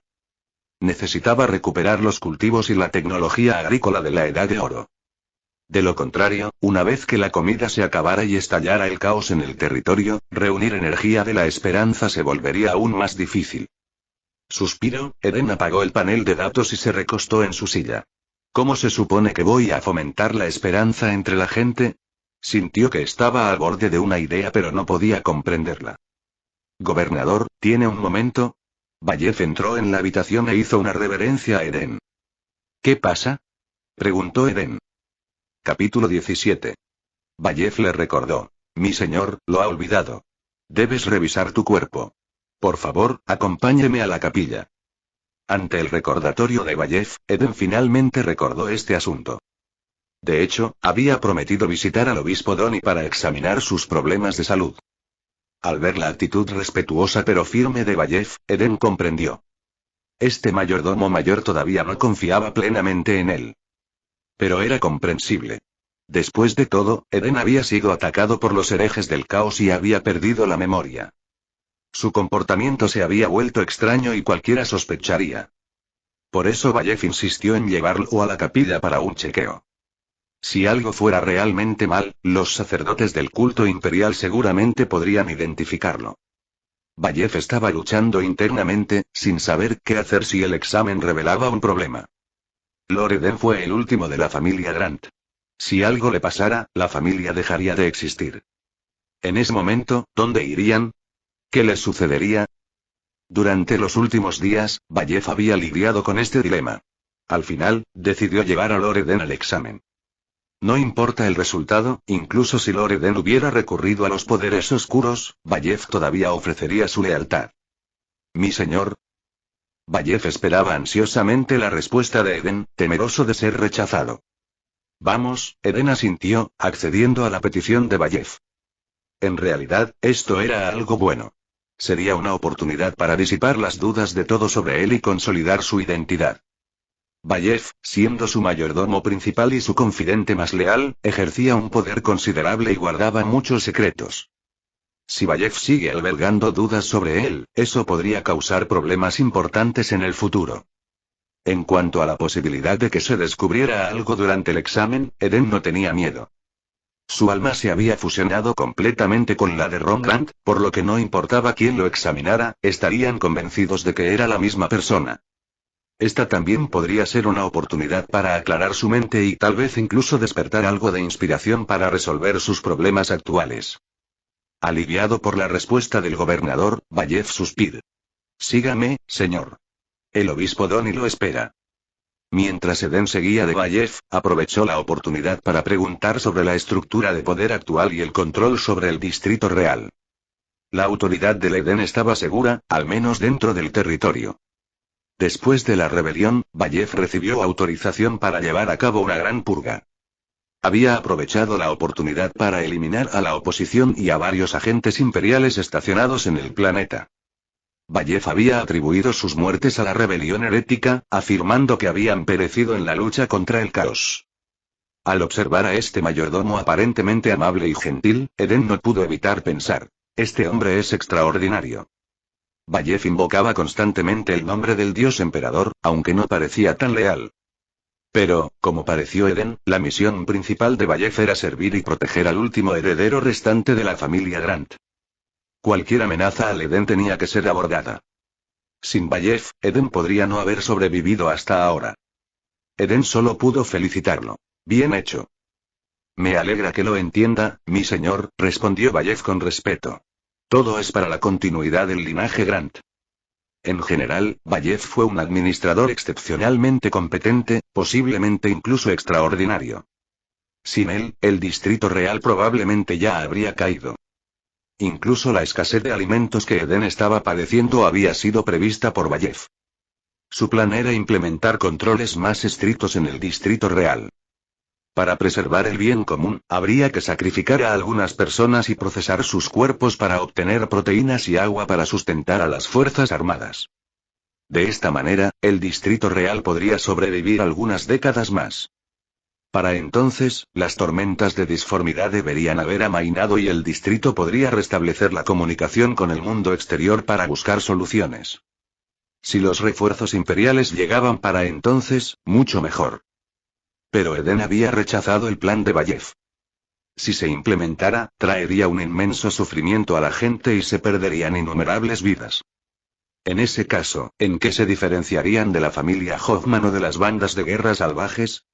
S1: Necesitaba recuperar los cultivos y la tecnología agrícola de la Edad de Oro. De lo contrario, una vez que la comida se acabara y estallara el caos en el territorio, reunir energía de la esperanza se volvería aún más difícil. Suspiró, Eden apagó el panel de datos y se recostó en su silla. ¿Cómo se supone que voy a fomentar la esperanza entre la gente? Sintió que estaba al borde de una idea pero no podía comprenderla. Gobernador, ¿tiene un momento? Bayef entró en la habitación e hizo una reverencia a Eden. ¿Qué pasa? Preguntó Eden. Capítulo 17. Vallev le recordó. Mi señor, lo ha olvidado. Debes revisar tu cuerpo. Por favor, acompáñeme a la capilla. Ante el recordatorio de Vallev, Eden finalmente recordó este asunto. De hecho, había prometido visitar al obispo Doni para examinar sus problemas de salud. Al ver la actitud respetuosa pero firme de Vallev, Eden comprendió. Este mayordomo mayor todavía no confiaba plenamente en él. Pero era comprensible. Después de todo, Eden había sido atacado por los herejes del caos y había perdido la memoria. Su comportamiento se había vuelto extraño y cualquiera sospecharía. Por eso Vallev insistió en llevarlo a la capilla para un chequeo. Si algo fuera realmente mal, los sacerdotes del culto imperial seguramente podrían identificarlo. Vallev estaba luchando internamente, sin saber qué hacer si el examen revelaba un problema. Lord Eden fue el último de la familia Grant. Si algo le pasara, la familia dejaría de existir. En ese momento, ¿dónde irían? ¿Qué les sucedería? Durante los últimos días, Vallev había lidiado con este dilema. Al final, decidió llevar a Lord Eden al examen. No importa el resultado, incluso si Lord Eden hubiera recurrido a los poderes oscuros, Vallev todavía ofrecería su lealtad. Mi señor. Vallev esperaba ansiosamente la respuesta de Eden, temeroso de ser rechazado. Vamos, Eden asintió, accediendo a la petición de Vallev. En realidad, esto era algo bueno. Sería una oportunidad para disipar las dudas de todo sobre él y consolidar su identidad. Vallev, siendo su mayordomo principal y su confidente más leal, ejercía un poder considerable y guardaba muchos secretos. Si Vallev sigue albergando dudas sobre él, eso podría causar problemas importantes en el futuro. En cuanto a la posibilidad de que se descubriera algo durante el examen, Eden no tenía miedo. Su alma se había fusionado completamente con la de Ron Grant, por lo que no importaba quién lo examinara, estarían convencidos de que era la misma persona. Esta también podría ser una oportunidad para aclarar su mente y tal vez incluso despertar algo de inspiración para resolver sus problemas actuales. Aliviado por la respuesta del gobernador, Vallev suspiró. Sígame, señor. El obispo Doni lo espera. Mientras Eden seguía de Vallev, aprovechó la oportunidad para preguntar sobre la estructura de poder actual y el control sobre el Distrito Real. La autoridad del Eden estaba segura, al menos dentro del territorio. Después de la rebelión, Vallev recibió autorización para llevar a cabo una gran purga. Había aprovechado la oportunidad para eliminar a la oposición y a varios agentes imperiales estacionados en el planeta. Vallev había atribuido sus muertes a la rebelión herética, afirmando que habían perecido en la lucha contra el caos. Al observar a este mayordomo aparentemente amable y gentil, Eden no pudo evitar pensar: este hombre es extraordinario. Vallev invocaba constantemente el nombre del dios emperador, aunque no parecía tan leal. Pero, como pareció Eden, la misión principal de Vallev era servir y proteger al último heredero restante de la familia Grant. Cualquier amenaza al Eden tenía que ser abordada. Sin Vallev, Eden podría no haber sobrevivido hasta ahora. Eden solo pudo felicitarlo. Bien hecho. Me alegra que lo entienda, mi señor, respondió Vallev con respeto. Todo es para la continuidad del linaje Grant. En general, Vallev fue un administrador excepcionalmente competente, posiblemente incluso extraordinario. Sin él, el Distrito Real probablemente ya habría caído. Incluso la escasez de alimentos que Eden estaba padeciendo había sido prevista por Vallev. Su plan era implementar controles más estrictos en el Distrito Real. Para preservar el bien común, habría que sacrificar a algunas personas y procesar sus cuerpos para obtener proteínas y agua para sustentar a las Fuerzas Armadas. De esta manera, el Distrito Real podría sobrevivir algunas décadas más. Para entonces, las tormentas de disformidad deberían haber amainado y el distrito podría restablecer la comunicación con el mundo exterior para buscar soluciones. Si los refuerzos imperiales llegaban para entonces, mucho mejor. Pero Eden había rechazado el plan de Vallev. Si se implementara, traería un inmenso sufrimiento a la gente y se perderían innumerables vidas. En ese caso, ¿en qué se diferenciarían de la familia Hoffman o de las bandas de guerra salvajes?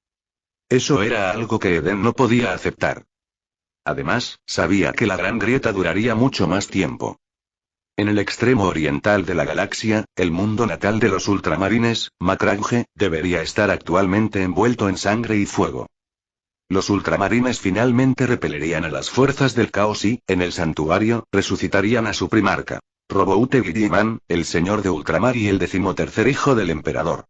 S1: Eso era algo que Eden no podía aceptar. Además, sabía que la Gran Grieta duraría mucho más tiempo. En el extremo oriental de la galaxia, el mundo natal de los ultramarines, Macrange, debería estar actualmente envuelto en sangre y fuego. Los ultramarines finalmente repelerían a las fuerzas del caos y, en el santuario, resucitarían a su primarca. Roboute Guilliman, el señor de ultramar y el 13º hijo del emperador.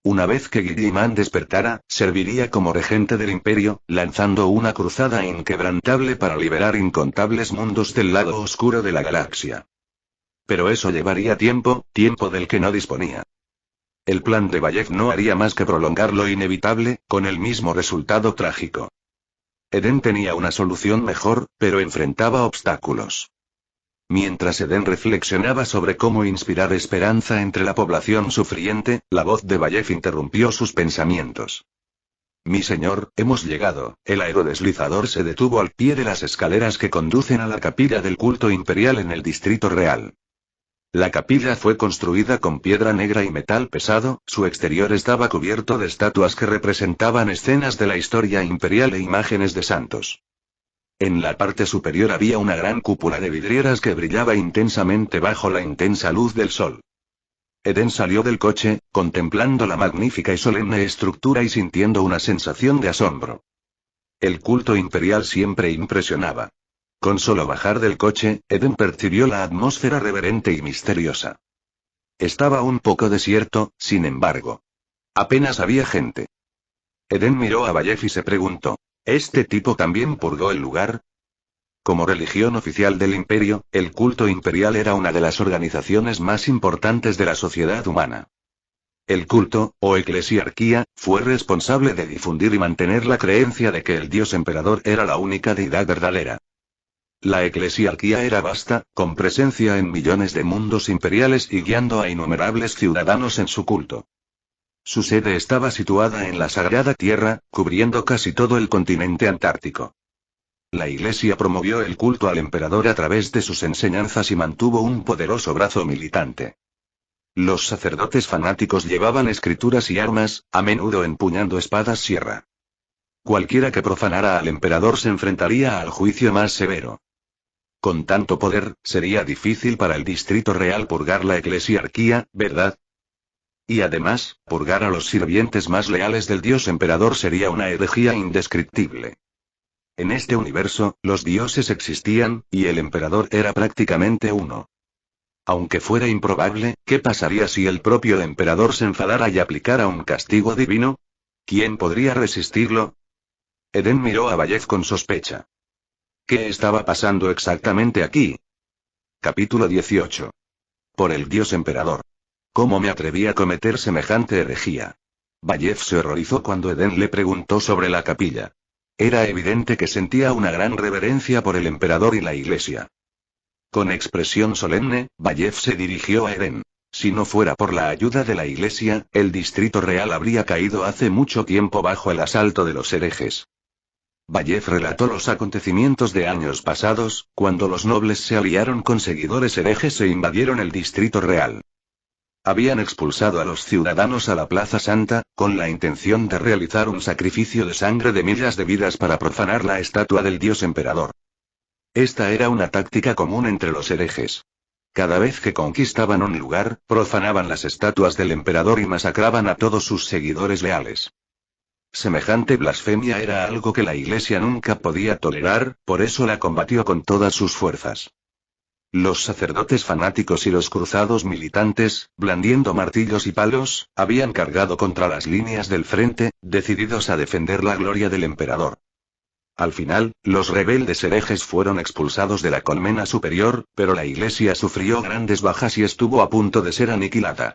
S1: Una vez que Guilliman despertara, serviría como regente del imperio, lanzando una cruzada inquebrantable para liberar incontables mundos del lado oscuro de la galaxia. Pero eso llevaría tiempo del que no disponía. El plan de Vallev no haría más que prolongar lo inevitable, con el mismo resultado trágico. Eden tenía una solución mejor, pero enfrentaba obstáculos. Mientras Eden reflexionaba sobre cómo inspirar esperanza entre la población sufriente, la voz de Vallev interrumpió sus pensamientos. Mi señor, hemos llegado. El aerodeslizador se detuvo al pie de las escaleras que conducen a la capilla del culto imperial en el Distrito Real. La capilla fue construida con piedra negra y metal pesado, su exterior estaba cubierto de estatuas que representaban escenas de la historia imperial e imágenes de santos. En la parte superior había una gran cúpula de vidrieras que brillaba intensamente bajo la intensa luz del sol. Eden salió del coche, contemplando la magnífica y solemne estructura y sintiendo una sensación de asombro. El culto imperial siempre impresionaba. Con solo bajar del coche, Eden percibió la atmósfera reverente y misteriosa. Estaba un poco desierto, sin embargo. Apenas había gente. Eden miró a Vallev y se preguntó, ¿este tipo también purgó el lugar? Como religión oficial del imperio, el culto imperial era una de las organizaciones más importantes de la sociedad humana. El culto, o eclesiarquía, fue responsable de difundir y mantener la creencia de que el dios emperador era la única deidad verdadera. La eclesiarquía era vasta, con presencia en millones de mundos imperiales y guiando a innumerables ciudadanos en su culto. Su sede estaba situada en la Sagrada Tierra, cubriendo casi todo el continente antártico. La Iglesia promovió el culto al emperador a través de sus enseñanzas y mantuvo un poderoso brazo militante. Los sacerdotes fanáticos llevaban escrituras y armas, a menudo empuñando espadas sierra. Cualquiera que profanara al emperador se enfrentaría al juicio más severo. Con tanto poder, sería difícil para el Distrito Real purgar la eclesiarquía, ¿verdad? Y además, purgar a los sirvientes más leales del dios emperador sería una herejía indescriptible. En este universo, los dioses existían, y el emperador era prácticamente uno. Aunque fuera improbable, ¿qué pasaría si el propio emperador se enfadara y aplicara un castigo divino? ¿Quién podría resistirlo? Eden miró a Vallev con sospecha. ¿Qué estaba pasando exactamente aquí? Capítulo 18. Por el dios emperador. ¿Cómo me atreví a cometer semejante herejía? Vallev se horrorizó cuando Eden le preguntó sobre la capilla. Era evidente que sentía una gran reverencia por el emperador y la iglesia. Con expresión solemne, Vallev se dirigió a Eden. Si no fuera por la ayuda de la iglesia, el Distrito Real habría caído hace mucho tiempo bajo el asalto de los herejes. Vallev relató los acontecimientos de años pasados, cuando los nobles se aliaron con seguidores herejes e invadieron el Distrito Real. Habían expulsado a los ciudadanos a la Plaza Santa, con la intención de realizar un sacrificio de sangre de miles de vidas para profanar la estatua del dios emperador. Esta era una táctica común entre los herejes. Cada vez que conquistaban un lugar, profanaban las estatuas del emperador y masacraban a todos sus seguidores leales. Semejante blasfemia era algo que la Iglesia nunca podía tolerar, por eso la combatió con todas sus fuerzas. Los sacerdotes fanáticos y los cruzados militantes, blandiendo martillos y palos, habían cargado contra las líneas del frente, decididos a defender la gloria del emperador. Al final, los rebeldes herejes fueron expulsados de la colmena superior, pero la Iglesia sufrió grandes bajas y estuvo a punto de ser aniquilada.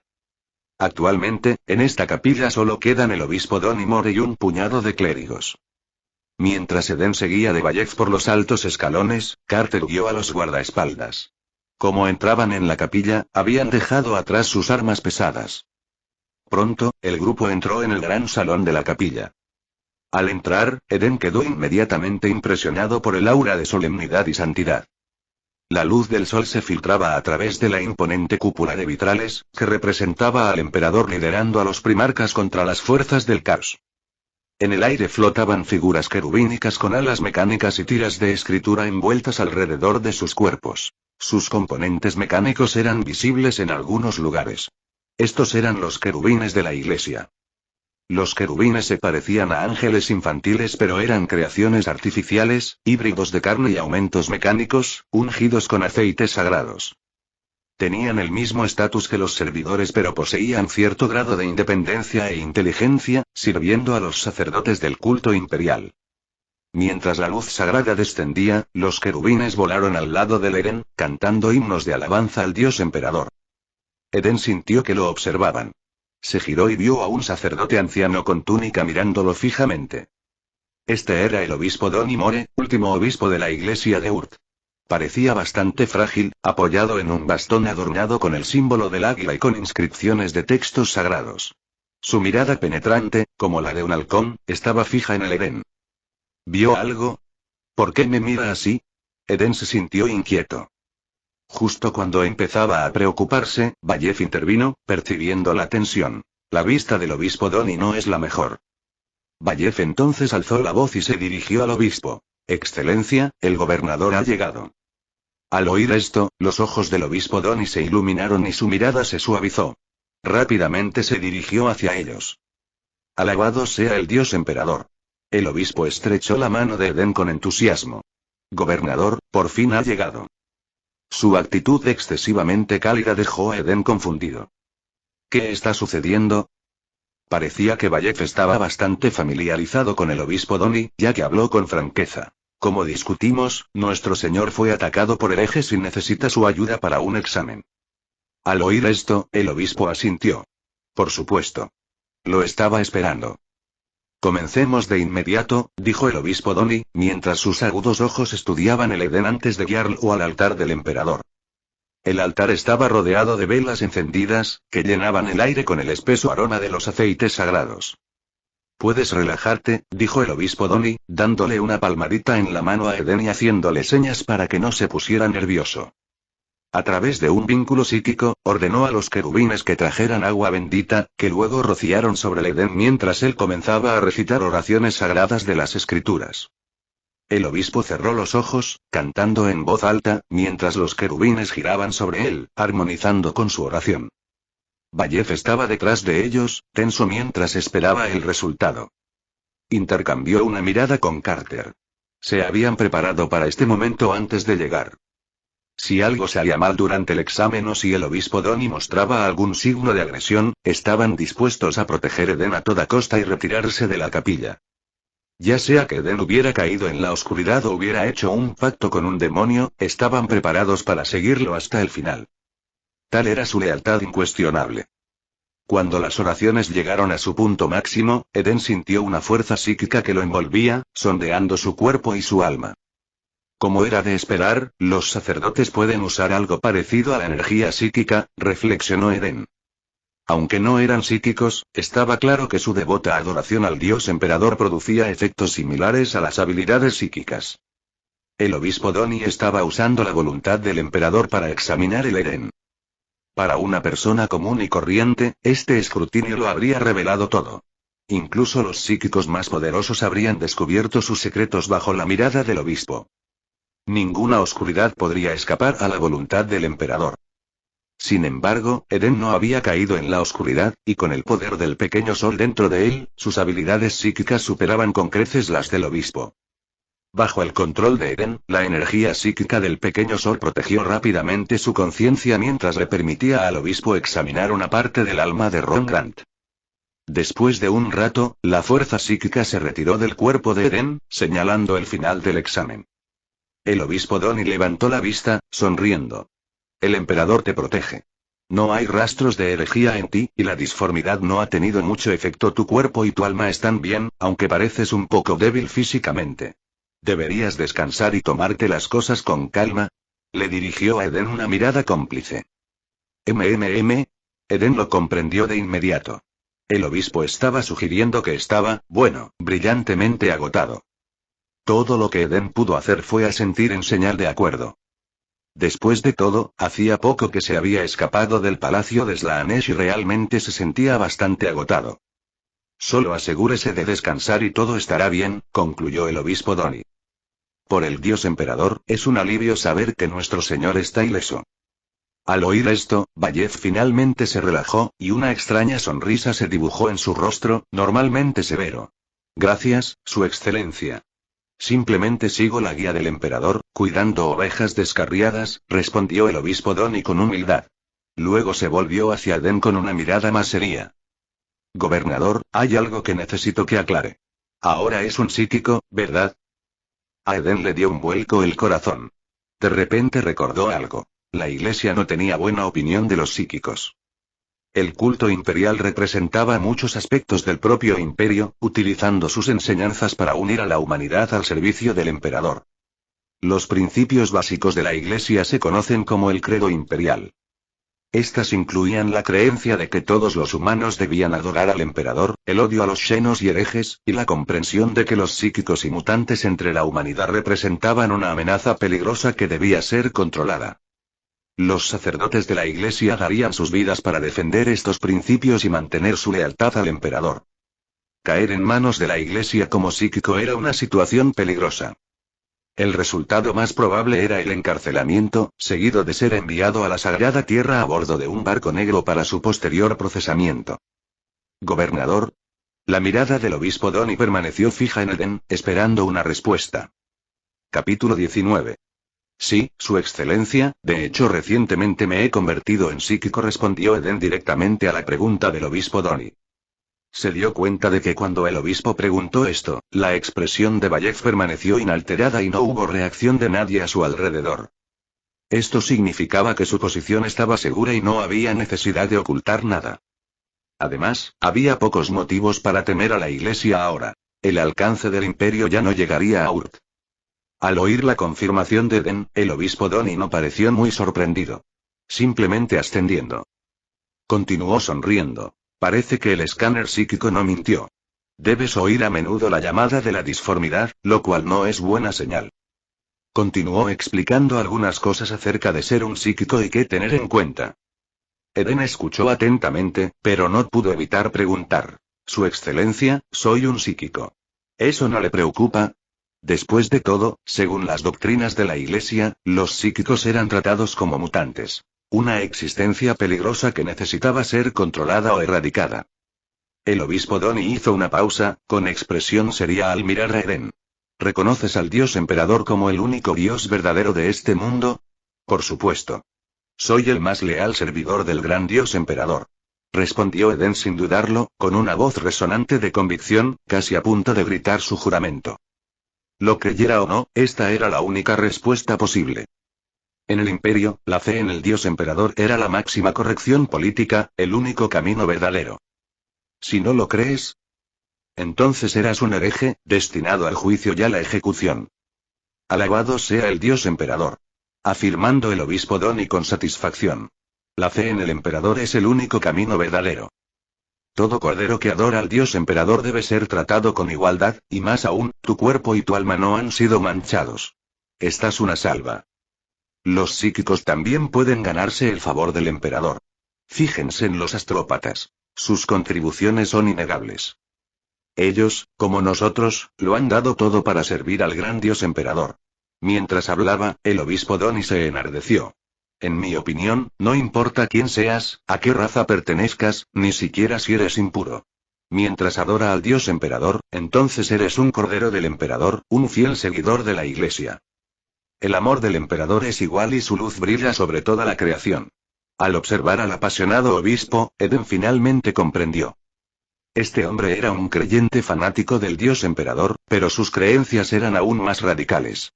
S1: Actualmente, en esta capilla solo quedan el obispo Donny Moore y un puñado de clérigos. Mientras Eden seguía de Vallev por los altos escalones, Carter guió a los guardaespaldas. Como entraban en la capilla, habían dejado atrás sus armas pesadas. Pronto, el grupo entró en el gran salón de la capilla. Al entrar, Eden quedó inmediatamente impresionado por el aura de solemnidad y santidad. La luz del sol se filtraba a través de la imponente cúpula de vitrales, que representaba al emperador liderando a los primarcas contra las fuerzas del caos. En el aire flotaban figuras querubínicas con alas mecánicas y tiras de escritura envueltas alrededor de sus cuerpos. Sus componentes mecánicos eran visibles en algunos lugares. Estos eran los querubines de la iglesia. Los querubines se parecían a ángeles infantiles pero eran creaciones artificiales, híbridos de carne y aumentos mecánicos, ungidos con aceites sagrados. Tenían el mismo estatus que los servidores pero poseían cierto grado de independencia e inteligencia, sirviendo a los sacerdotes del culto imperial. Mientras la luz sagrada descendía, los querubines volaron al lado del Eren, cantando himnos de alabanza al dios emperador. Eren sintió que lo observaban. Se giró y vio a un sacerdote anciano con túnica mirándolo fijamente. Este era el obispo Doni More, último obispo de la iglesia de Urt. Parecía bastante frágil, apoyado en un bastón adornado con el símbolo del águila y con inscripciones de textos sagrados. Su mirada penetrante, como la de un halcón, estaba fija en el Eren. ¿Vio algo? ¿Por qué me mira así? Eren se sintió inquieto. Justo cuando empezaba a preocuparse, Bayef intervino, percibiendo la tensión. La vista del obispo Doni no es la mejor. Bayef entonces alzó la voz y se dirigió al obispo. Excelencia, el gobernador ha llegado. Al oír esto, los ojos del obispo Doni se iluminaron y su mirada se suavizó. Rápidamente se dirigió hacia ellos. Alabado sea el dios emperador. El obispo estrechó la mano de Eren con entusiasmo. Gobernador, por fin ha llegado. Su actitud excesivamente cálida dejó a Eren confundido. ¿Qué está sucediendo? Parecía que Bayef estaba bastante familiarizado con el obispo Doni, ya que habló con franqueza. Como discutimos, nuestro señor fue atacado por herejes y necesita su ayuda para un examen. Al oír esto, el obispo asintió. Por supuesto. Lo estaba esperando. Comencemos de inmediato, dijo el obispo Doni, mientras sus agudos ojos estudiaban el Eden antes de guiarlo al altar del emperador. El altar estaba rodeado de velas encendidas, que llenaban el aire con el espeso aroma de los aceites sagrados. Puedes relajarte, dijo el obispo Doni, dándole una palmadita en la mano a Eden y haciéndole señas para que no se pusiera nervioso. A través de un vínculo psíquico, ordenó a los querubines que trajeran agua bendita, que luego rociaron sobre el Eden mientras él comenzaba a recitar oraciones sagradas de las escrituras. El obispo cerró los ojos, cantando en voz alta, mientras los querubines giraban sobre él, armonizando con su oración. Bayef estaba detrás de ellos, tenso mientras esperaba el resultado. Intercambió una mirada con Carter. Se habían preparado para este momento antes de llegar. Si algo salía mal durante el examen o si el obispo Doni mostraba algún signo de agresión, estaban dispuestos a proteger a Eden a toda costa y retirarse de la capilla. Ya sea que Eden hubiera caído en la oscuridad o hubiera hecho un pacto con un demonio, estaban preparados para seguirlo hasta el final. Tal era su lealtad incuestionable. Cuando las oraciones llegaron a su punto máximo, Eden sintió una fuerza psíquica que lo envolvía, sondeando su cuerpo y su alma. Como era de esperar, los sacerdotes pueden usar algo parecido a la energía psíquica, reflexionó Eden. Aunque no eran psíquicos, estaba claro que su devota adoración al dios emperador producía efectos similares a las habilidades psíquicas. El obispo Doni estaba usando la voluntad del emperador para examinar el Eden. Para una persona común y corriente, este escrutinio lo habría revelado todo. Incluso los psíquicos más poderosos habrían descubierto sus secretos bajo la mirada del obispo. Ninguna oscuridad podría escapar a la voluntad del emperador. Sin embargo, Eden no había caído en la oscuridad, y con el poder del pequeño sol dentro de él, sus habilidades psíquicas superaban con creces las del obispo. Bajo el control de Eden, la energía psíquica del pequeño sol protegió rápidamente su conciencia mientras le permitía al obispo examinar una parte del alma de Ron Grant. Después de un rato, la fuerza psíquica se retiró del cuerpo de Eden, señalando el final del examen. El obispo Doni levantó la vista, sonriendo. El emperador te protege. No hay rastros de herejía en ti, y la disformidad no ha tenido mucho efecto. Tu cuerpo y tu alma están bien, aunque pareces un poco débil físicamente. Deberías descansar y tomarte las cosas con calma. Le dirigió a Eden una mirada cómplice. Eden lo comprendió de inmediato. El obispo estaba sugiriendo que estaba, bueno, brillantemente agotado. Todo lo que Eden pudo hacer fue asentir en señal de acuerdo. Después de todo, hacía poco que se había escapado del palacio de Slaanesh y realmente se sentía bastante agotado. Solo asegúrese de descansar y todo estará bien, concluyó el obispo Doni. Por el dios emperador, es un alivio saber que nuestro señor está ileso. Al oír esto, Bayez finalmente se relajó, y una extraña sonrisa se dibujó en su rostro, normalmente severo. Gracias, Su Excelencia. Simplemente sigo la guía del emperador, cuidando ovejas descarriadas, respondió el obispo Doni con humildad. Luego se volvió hacia Eden con una mirada más seria. Gobernador, hay algo que necesito que aclare. Ahora es un psíquico, ¿verdad? A Eden le dio un vuelco el corazón. De repente recordó algo. La iglesia no tenía buena opinión de los psíquicos. El culto imperial representaba muchos aspectos del propio imperio, utilizando sus enseñanzas para unir a la humanidad al servicio del emperador. Los principios básicos de la iglesia se conocen como el credo imperial. Estas incluían la creencia de que todos los humanos debían adorar al emperador, el odio a los xenos y herejes, y la comprensión de que los psíquicos y mutantes entre la humanidad representaban una amenaza peligrosa que debía ser controlada. Los sacerdotes de la iglesia darían sus vidas para defender estos principios y mantener su lealtad al emperador. Caer en manos de la iglesia como psíquico era una situación peligrosa. El resultado más probable era el encarcelamiento, seguido de ser enviado a la Sagrada Tierra a bordo de un barco negro para su posterior procesamiento. Gobernador. La mirada del obispo Doni permaneció fija en Eden, esperando una respuesta. Capítulo 19. Sí, Su Excelencia, de hecho recientemente me he convertido en psíquico, respondió Eden directamente a la pregunta del obispo Doni. Se dio cuenta de que cuando el obispo preguntó esto, la expresión de Bayez permaneció inalterada y no hubo reacción de nadie a su alrededor. Esto significaba que su posición estaba segura y no había necesidad de ocultar nada. Además, había pocos motivos para temer a la iglesia ahora. El alcance del imperio ya no llegaría a Urt. Al oír la confirmación de Eden, el obispo Doni no pareció muy sorprendido. Simplemente ascendiendo. Continuó sonriendo. Parece que el escáner psíquico no mintió. Debes oír a menudo la llamada de la disformidad, lo cual no es buena señal. Continuó explicando algunas cosas acerca de ser un psíquico y qué tener en cuenta. Eden escuchó atentamente, pero no pudo evitar preguntar. Su Excelencia, soy un psíquico. ¿Eso no le preocupa? Después de todo, según las doctrinas de la iglesia, los psíquicos eran tratados como mutantes. Una existencia peligrosa que necesitaba ser controlada o erradicada. El obispo Doni hizo una pausa, con expresión seria al mirar a Eden. ¿Reconoces al Dios Emperador como el único Dios verdadero de este mundo? Por supuesto. Soy el más leal servidor del gran Dios Emperador. Respondió Eden sin dudarlo, con una voz resonante de convicción, casi a punto de gritar su juramento. Lo creyera o no, esta era la única respuesta posible. En el imperio, la fe en el Dios Emperador era la máxima corrección política, el único camino verdadero. Si no lo crees, entonces eras un hereje, destinado al juicio y a la ejecución. Alabado sea el Dios Emperador. Afirmando el obispo Doni con satisfacción. La fe en el emperador es el único camino verdadero. Todo cordero que adora al Dios Emperador debe ser tratado con igualdad, y más aún, tu cuerpo y tu alma no han sido manchados. Estás una salva. Los psíquicos también pueden ganarse el favor del emperador. Fíjense en los astrópatas. Sus contribuciones son innegables. Ellos, como nosotros, lo han dado todo para servir al gran Dios Emperador. Mientras hablaba, el obispo Doni se enardeció. En mi opinión, no importa quién seas, a qué raza pertenezcas, ni siquiera si eres impuro. Mientras adora al Dios Emperador, entonces eres un cordero del emperador, un fiel seguidor de la iglesia. El amor del emperador es igual y su luz brilla sobre toda la creación. Al observar al apasionado obispo, Eden finalmente comprendió. Este hombre era un creyente fanático del Dios Emperador, pero sus creencias eran aún más radicales.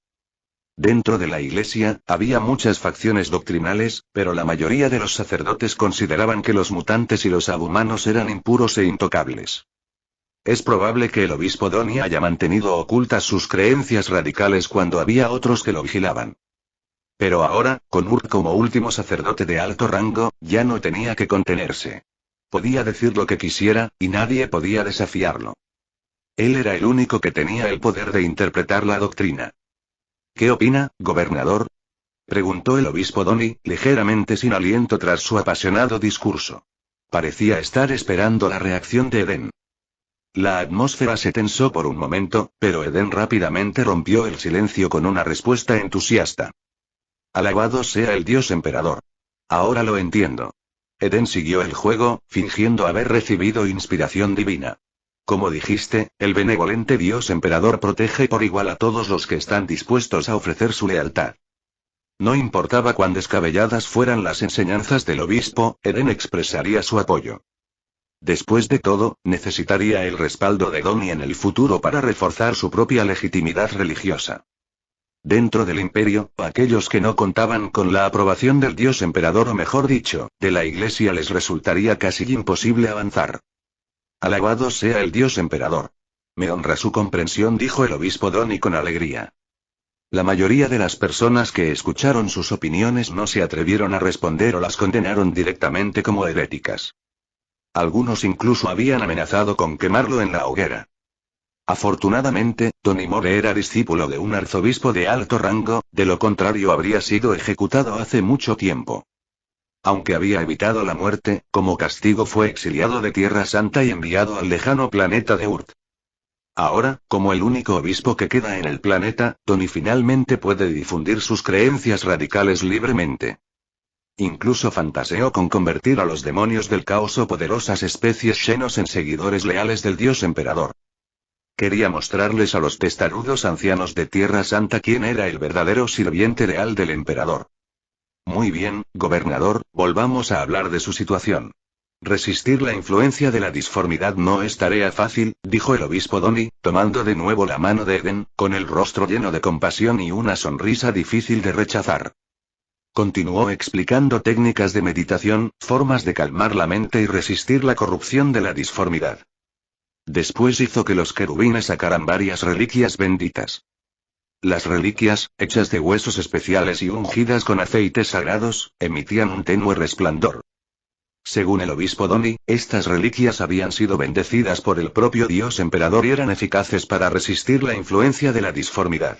S1: Dentro de la iglesia, había muchas facciones doctrinales, pero la mayoría de los sacerdotes consideraban que los mutantes y los abhumanos eran impuros e intocables. Es probable que el obispo Doni haya mantenido ocultas sus creencias radicales cuando había otros que lo vigilaban. Pero ahora, con Urt como último sacerdote de alto rango, ya no tenía que contenerse. Podía decir lo que quisiera, y nadie podía desafiarlo. Él era el único que tenía el poder de interpretar la doctrina. ¿Qué opina, gobernador? Preguntó el obispo Doni, ligeramente sin aliento tras su apasionado discurso. Parecía estar esperando la reacción de Eden. La atmósfera se tensó por un momento, pero Eden rápidamente rompió el silencio con una respuesta entusiasta. Alabado sea el Dios Emperador. Ahora lo entiendo. Eden siguió el juego, fingiendo haber recibido inspiración divina. Como dijiste, el benevolente Dios Emperador protege por igual a todos los que están dispuestos a ofrecer su lealtad. No importaba cuán descabelladas fueran las enseñanzas del obispo, Eden expresaría su apoyo. Después de todo, necesitaría el respaldo de Donnie en el futuro para reforzar su propia legitimidad religiosa. Dentro del imperio, aquellos que no contaban con la aprobación del Dios Emperador o mejor dicho, de la Iglesia les resultaría casi imposible avanzar. Alabado sea el Dios Emperador. Me honra su comprensión, dijo el obispo Donnie con alegría. La mayoría de las personas que escucharon sus opiniones no se atrevieron a responder o las condenaron directamente como heréticas. Algunos incluso habían amenazado con quemarlo en la hoguera. Afortunadamente, Donnie More era discípulo de un arzobispo de alto rango, de lo contrario habría sido ejecutado hace mucho tiempo. Aunque había evitado la muerte, como castigo fue exiliado de Tierra Santa y enviado al lejano planeta de Urt. Ahora, como el único obispo que queda en el planeta, Donnie finalmente puede difundir sus creencias radicales libremente. Incluso fantaseó con convertir a los demonios del caos o poderosas especies Xenos en seguidores leales del Dios Emperador. Quería mostrarles a los testarudos ancianos de Tierra Santa quién era el verdadero sirviente leal del emperador. Muy bien, gobernador, volvamos a hablar de su situación. Resistir la influencia de la disformidad no es tarea fácil, dijo el obispo Donnie, tomando de nuevo la mano de Eden, con el rostro lleno de compasión y una sonrisa difícil de rechazar. Continuó explicando técnicas de meditación, formas de calmar la mente y resistir la corrupción de la disformidad. Después hizo que los querubines sacaran varias reliquias benditas. Las reliquias, hechas de huesos especiales y ungidas con aceites sagrados, emitían un tenue resplandor. Según el obispo Donnie, estas reliquias habían sido bendecidas por el propio Dios Emperador y eran eficaces para resistir la influencia de la disformidad.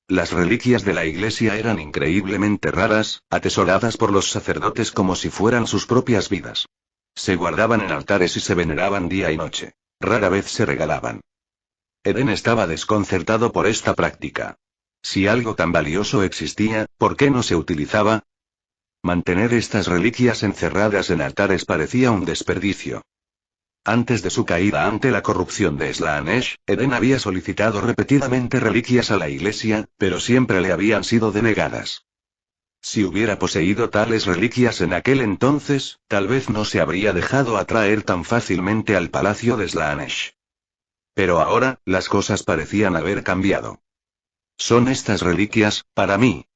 S1: Las reliquias de la Iglesia eran increíblemente raras, atesoradas por los sacerdotes como si fueran sus propias vidas. Se guardaban en altares y se veneraban día y noche. Rara vez se regalaban. Eden estaba desconcertado por esta práctica. Si algo tan valioso existía, ¿por qué no se utilizaba? Mantener estas reliquias encerradas en altares parecía un desperdicio. Antes de su caída ante la corrupción de Slaanesh, Eden había solicitado repetidamente reliquias a la Iglesia, pero siempre le habían sido denegadas. Si hubiera poseído tales reliquias en aquel entonces, tal vez no se habría dejado atraer tan fácilmente al palacio de Slaanesh. Pero ahora, las cosas parecían haber cambiado. ¿Son estas reliquias, para mí?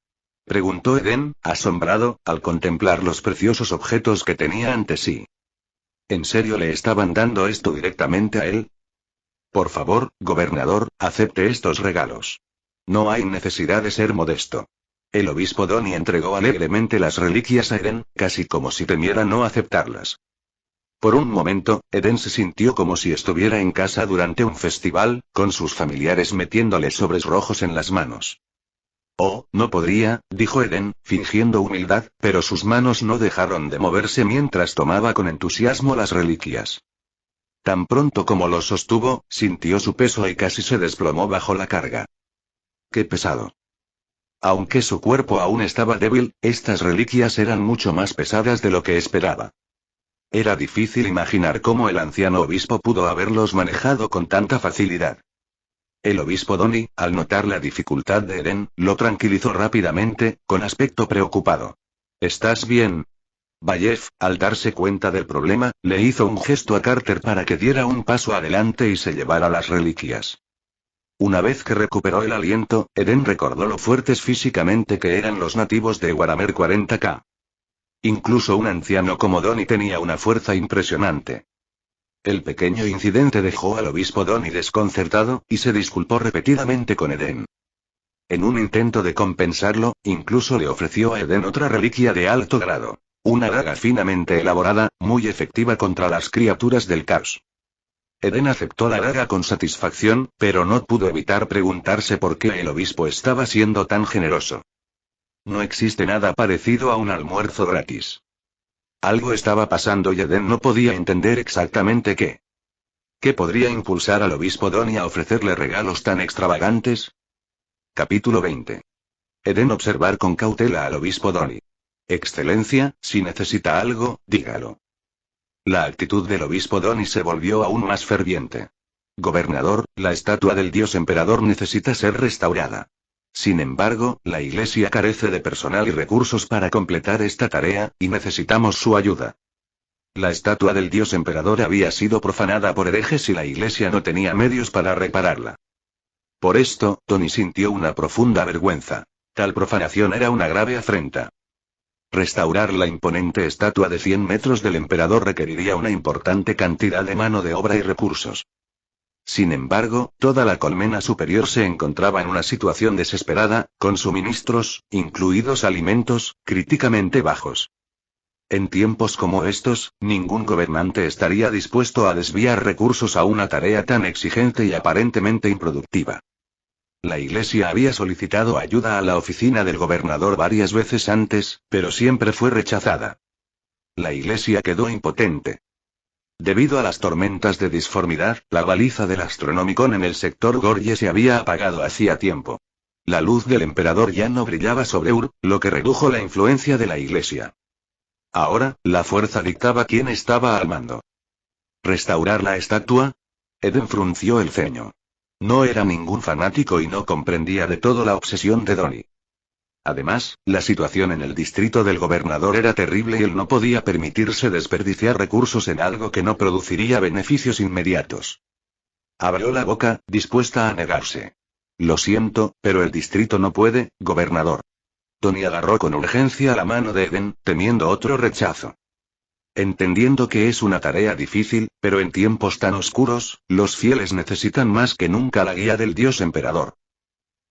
S1: Preguntó Eden, asombrado, al contemplar los preciosos objetos que tenía ante sí. ¿En serio le estaban dando esto directamente a él? Por favor, gobernador, acepte estos regalos. No hay necesidad de ser modesto. El obispo Donnie entregó alegremente las reliquias a Eden, casi como si temiera no aceptarlas. Por un momento, Eden se sintió como si estuviera en casa durante un festival, con sus familiares metiéndole sobres rojos en las manos. Oh, no podría, dijo Eden, fingiendo humildad, pero sus manos no dejaron de moverse mientras tomaba con entusiasmo las reliquias. Tan pronto como los sostuvo, sintió su peso y casi se desplomó bajo la carga. ¡Qué pesado! Aunque su cuerpo aún estaba débil, estas reliquias eran mucho más pesadas de lo que esperaba. Era difícil imaginar cómo el anciano obispo pudo haberlos manejado con tanta facilidad. El obispo Donnie, al notar la dificultad de Eden, lo tranquilizó rápidamente, con aspecto preocupado. ¿Estás bien? Bayef, al darse cuenta del problema, le hizo un gesto a Carter para que diera un paso adelante y se llevara las reliquias. Una vez que recuperó el aliento, Eden recordó lo fuertes físicamente que eran los nativos de Warhammer 40K. Incluso un anciano como Donnie tenía una fuerza impresionante. El pequeño incidente dejó al obispo Donnie desconcertado, y se disculpó repetidamente con Eden. En un intento de compensarlo, incluso le ofreció a Eden otra reliquia de alto grado. Una daga finamente elaborada, muy efectiva contra las criaturas del caos. Eden aceptó la daga con satisfacción, pero no pudo evitar preguntarse por qué el obispo estaba siendo tan generoso. No existe nada parecido a un almuerzo gratis. Algo estaba pasando y Eden no podía entender exactamente qué. ¿Qué podría impulsar al obispo Donnie a ofrecerle regalos tan extravagantes? Capítulo 20. Eden observar con cautela al obispo Donnie. Excelencia, si necesita algo, dígalo. La actitud del obispo Doni se volvió aún más ferviente. Gobernador, la estatua del dios emperador necesita ser restaurada. Sin embargo, la iglesia carece de personal y recursos para completar esta tarea, y necesitamos su ayuda. La estatua del dios emperador había sido profanada por herejes y la iglesia no tenía medios para repararla. Por esto, Tony sintió una profunda vergüenza. Tal profanación era una grave afrenta. Restaurar la imponente estatua de 100 metros del emperador requeriría una importante cantidad de mano de obra y recursos. Sin embargo, toda la colmena superior se encontraba en una situación desesperada, con suministros, incluidos alimentos, críticamente bajos. En tiempos como estos, ningún gobernante estaría dispuesto a desviar recursos a una tarea tan exigente y aparentemente improductiva. La iglesia había solicitado ayuda a la oficina del gobernador varias veces antes, pero siempre fue rechazada. La iglesia quedó impotente. Debido a las tormentas de disformidad, la baliza del Astronomicon en el sector Gorge se había apagado hacía tiempo. La luz del emperador ya no brillaba sobre Ur, lo que redujo la influencia de la iglesia. Ahora, la fuerza dictaba quién estaba al mando. ¿Restaurar la estatua? Eden frunció el ceño. No era ningún fanático y no comprendía de todo la obsesión de Donnie. Además, la situación en el distrito del gobernador era terrible y él no podía permitirse desperdiciar recursos en algo que no produciría beneficios inmediatos. Abrió la boca, dispuesta a negarse. Lo siento, pero el distrito no puede, gobernador. Tony agarró con urgencia la mano de Eden, temiendo otro rechazo. Entendiendo que es una tarea difícil, pero en tiempos tan oscuros, los fieles necesitan más que nunca la guía del dios emperador.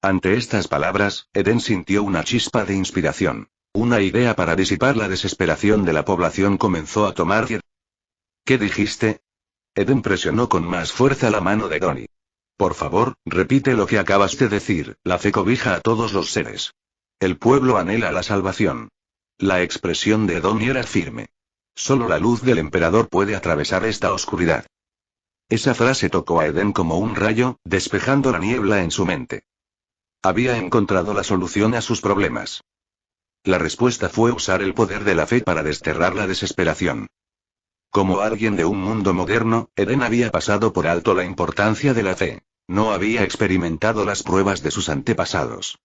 S1: Ante estas palabras, Eden sintió una chispa de inspiración. Una idea para disipar la desesperación de la población comenzó a tomar vida. ¿Qué dijiste? Eden presionó con más fuerza la mano de Donnie. Por favor, repite lo que acabas de decir, la fe cobija a todos los seres. El pueblo anhela la salvación. La expresión de Donnie era firme. Solo la luz del emperador puede atravesar esta oscuridad. Esa frase tocó a Eden como un rayo, despejando la niebla en su mente. Había encontrado la solución a sus problemas. La respuesta fue usar el poder de la fe para desterrar la desesperación. Como alguien de un mundo moderno, Eden había pasado por alto la importancia de la fe. No había experimentado las pruebas de sus antepasados.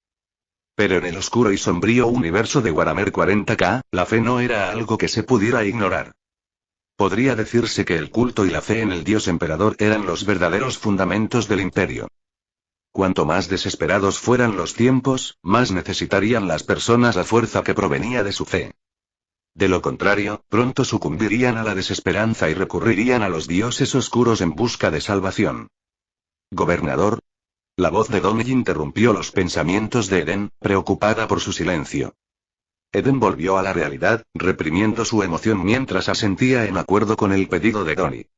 S1: Pero en el oscuro y sombrío universo de Warhammer 40K, la fe no era algo que se pudiera ignorar. Podría decirse que el culto y la fe en el dios emperador eran los verdaderos fundamentos del imperio. Cuanto más desesperados fueran los tiempos, más necesitarían las personas la fuerza que provenía de su fe. De lo contrario, pronto sucumbirían a la desesperanza y recurrirían a los dioses oscuros en busca de salvación. Gobernador. La voz de Donnie interrumpió los pensamientos de Eden, preocupada por su silencio. Eden volvió a la realidad, reprimiendo su emoción mientras asentía en acuerdo con el pedido de Donnie.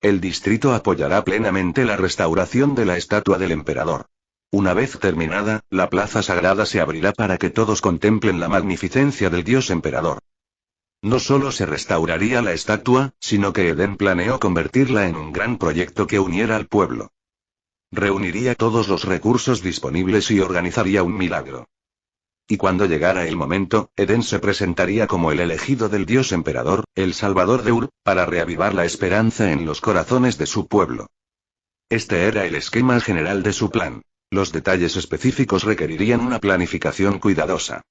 S1: El distrito apoyará plenamente la restauración de la estatua del emperador. Una vez terminada, la plaza sagrada se abrirá para que todos contemplen la magnificencia del dios emperador. No solo se restauraría la estatua, sino que Eden planeó convertirla en un gran proyecto que uniera al pueblo. Reuniría todos los recursos disponibles y organizaría un milagro. Y cuando llegara el momento, Eden se presentaría como el elegido del dios emperador, el salvador de Ur, para reavivar la esperanza en los corazones de su pueblo. Este era el esquema general de su plan. Los detalles específicos requerirían una planificación cuidadosa.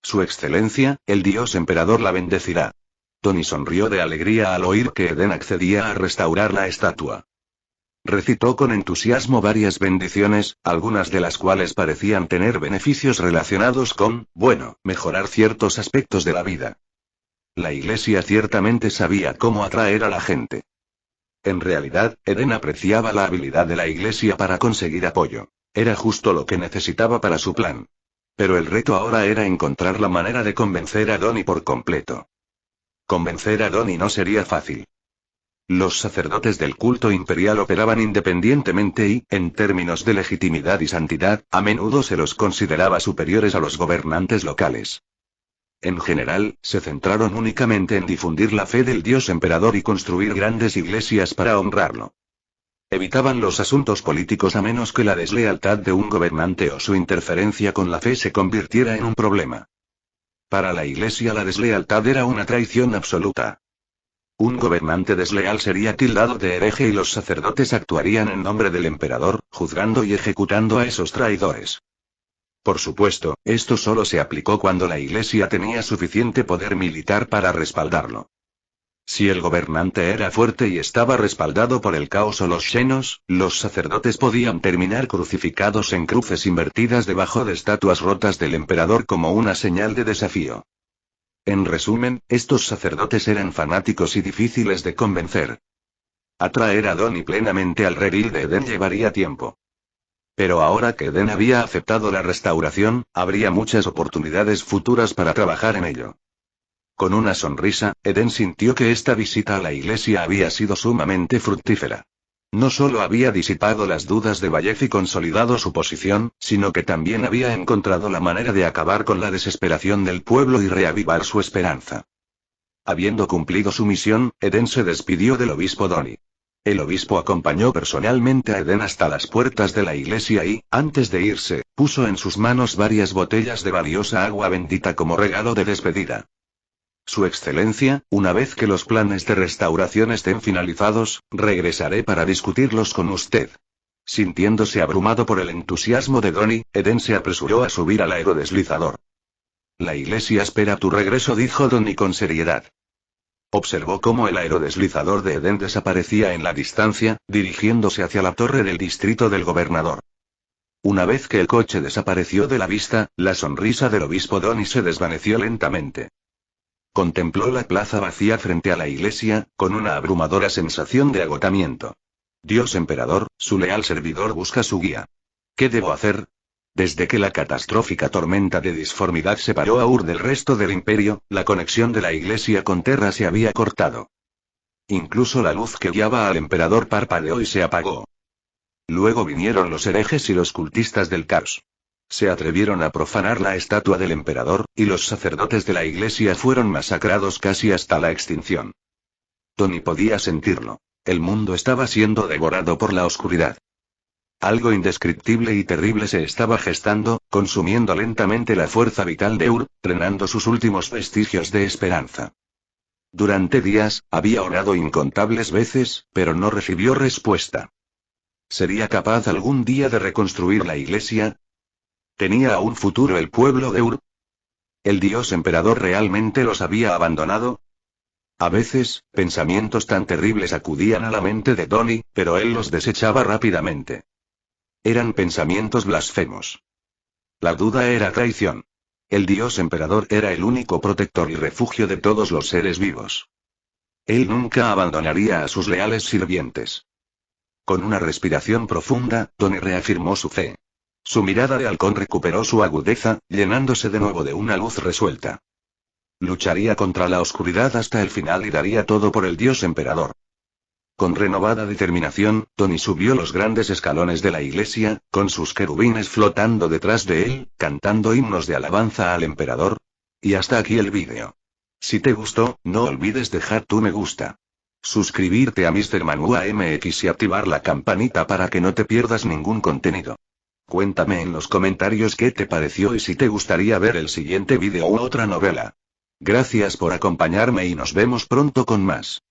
S1: Su excelencia, el dios emperador la bendecirá. Tony sonrió de alegría al oír que Eden accedía a restaurar la estatua. Recitó con entusiasmo varias bendiciones, algunas de las cuales parecían tener beneficios relacionados con, mejorar ciertos aspectos de la vida. La iglesia ciertamente sabía cómo atraer a la gente. En realidad, Eden apreciaba la habilidad de la iglesia para conseguir apoyo. Era justo lo que necesitaba para su plan. Pero el reto ahora era encontrar la manera de convencer a Donnie por completo. Convencer a Donnie no sería fácil. Los sacerdotes del culto imperial operaban independientemente y, en términos de legitimidad y santidad, a menudo se los consideraba superiores a los gobernantes locales. En general, se centraron únicamente en difundir la fe del dios emperador y construir grandes iglesias para honrarlo. Evitaban los asuntos políticos a menos que la deslealtad de un gobernante o su interferencia con la fe se convirtiera en un problema. Para la Iglesia la deslealtad era una traición absoluta. Un gobernante desleal sería tildado de hereje y los sacerdotes actuarían en nombre del emperador, juzgando y ejecutando a esos traidores. Por supuesto, esto solo se aplicó cuando la Iglesia tenía suficiente poder militar para respaldarlo. Si el gobernante era fuerte y estaba respaldado por el caos o los xenos, los sacerdotes podían terminar crucificados en cruces invertidas debajo de estatuas rotas del emperador como una señal de desafío. En resumen, estos sacerdotes eran fanáticos y difíciles de convencer. Atraer a Doni plenamente al redil de Edén llevaría tiempo. Pero ahora que Edén había aceptado la restauración, habría muchas oportunidades futuras para trabajar en ello. Con una sonrisa, Edén sintió que esta visita a la iglesia había sido sumamente fructífera. No solo había disipado las dudas de Vallez y consolidado su posición, sino que también había encontrado la manera de acabar con la desesperación del pueblo y reavivar su esperanza. Habiendo cumplido su misión, Edén se despidió del obispo Doni. El obispo acompañó personalmente a Edén hasta las puertas de la iglesia y, antes de irse, puso en sus manos varias botellas de valiosa agua bendita como regalo de despedida. Su Excelencia, una vez que los planes de restauración estén finalizados, regresaré para discutirlos con usted. Sintiéndose abrumado por el entusiasmo de Doni, Edén se apresuró a subir al aerodeslizador. La iglesia espera tu regreso, dijo Doni con seriedad. Observó cómo el aerodeslizador de Edén desaparecía en la distancia, dirigiéndose hacia la torre del distrito del gobernador. Una vez que el coche desapareció de la vista, la sonrisa del obispo Doni se desvaneció lentamente. Contempló la plaza vacía frente a la iglesia, con una abrumadora sensación de agotamiento. Dios emperador, su leal servidor busca su guía. ¿Qué debo hacer? Desde que la catastrófica tormenta de disformidad separó a Ur del resto del imperio, la conexión de la iglesia con Terra se había cortado. Incluso la luz que guiaba al emperador parpadeó y se apagó. Luego vinieron los herejes y los cultistas del caos. Se atrevieron a profanar la estatua del emperador, y los sacerdotes de la iglesia fueron masacrados casi hasta la extinción. Doni podía sentirlo. El mundo estaba siendo devorado por la oscuridad. Algo indescriptible y terrible se estaba gestando, consumiendo lentamente la fuerza vital de Ur, drenando sus últimos vestigios de esperanza. Durante días, había orado incontables veces, pero no recibió respuesta. ¿Sería capaz algún día de reconstruir la iglesia? ¿Tenía aún futuro el pueblo de Ur? ¿El dios emperador realmente los había abandonado? A veces, pensamientos tan terribles acudían a la mente de Doni, pero él los desechaba rápidamente. Eran pensamientos blasfemos. La duda era traición. El dios emperador era el único protector y refugio de todos los seres vivos. Él nunca abandonaría a sus leales sirvientes. Con una respiración profunda, Doni reafirmó su fe. Su mirada de halcón recuperó su agudeza, llenándose de nuevo de una luz resuelta. Lucharía contra la oscuridad hasta el final y daría todo por el dios emperador. Con renovada determinación, Doni subió los grandes escalones de la iglesia, con sus querubines flotando detrás de él, cantando himnos de alabanza al emperador. Y hasta aquí el vídeo. Si te gustó, no olvides dejar tu me gusta. Suscribirte a Mr. Manhua MX y activar la campanita para que no te pierdas ningún contenido. Cuéntame en los comentarios qué te pareció y si te gustaría ver el siguiente vídeo u otra novela. Gracias por acompañarme y nos vemos pronto con más.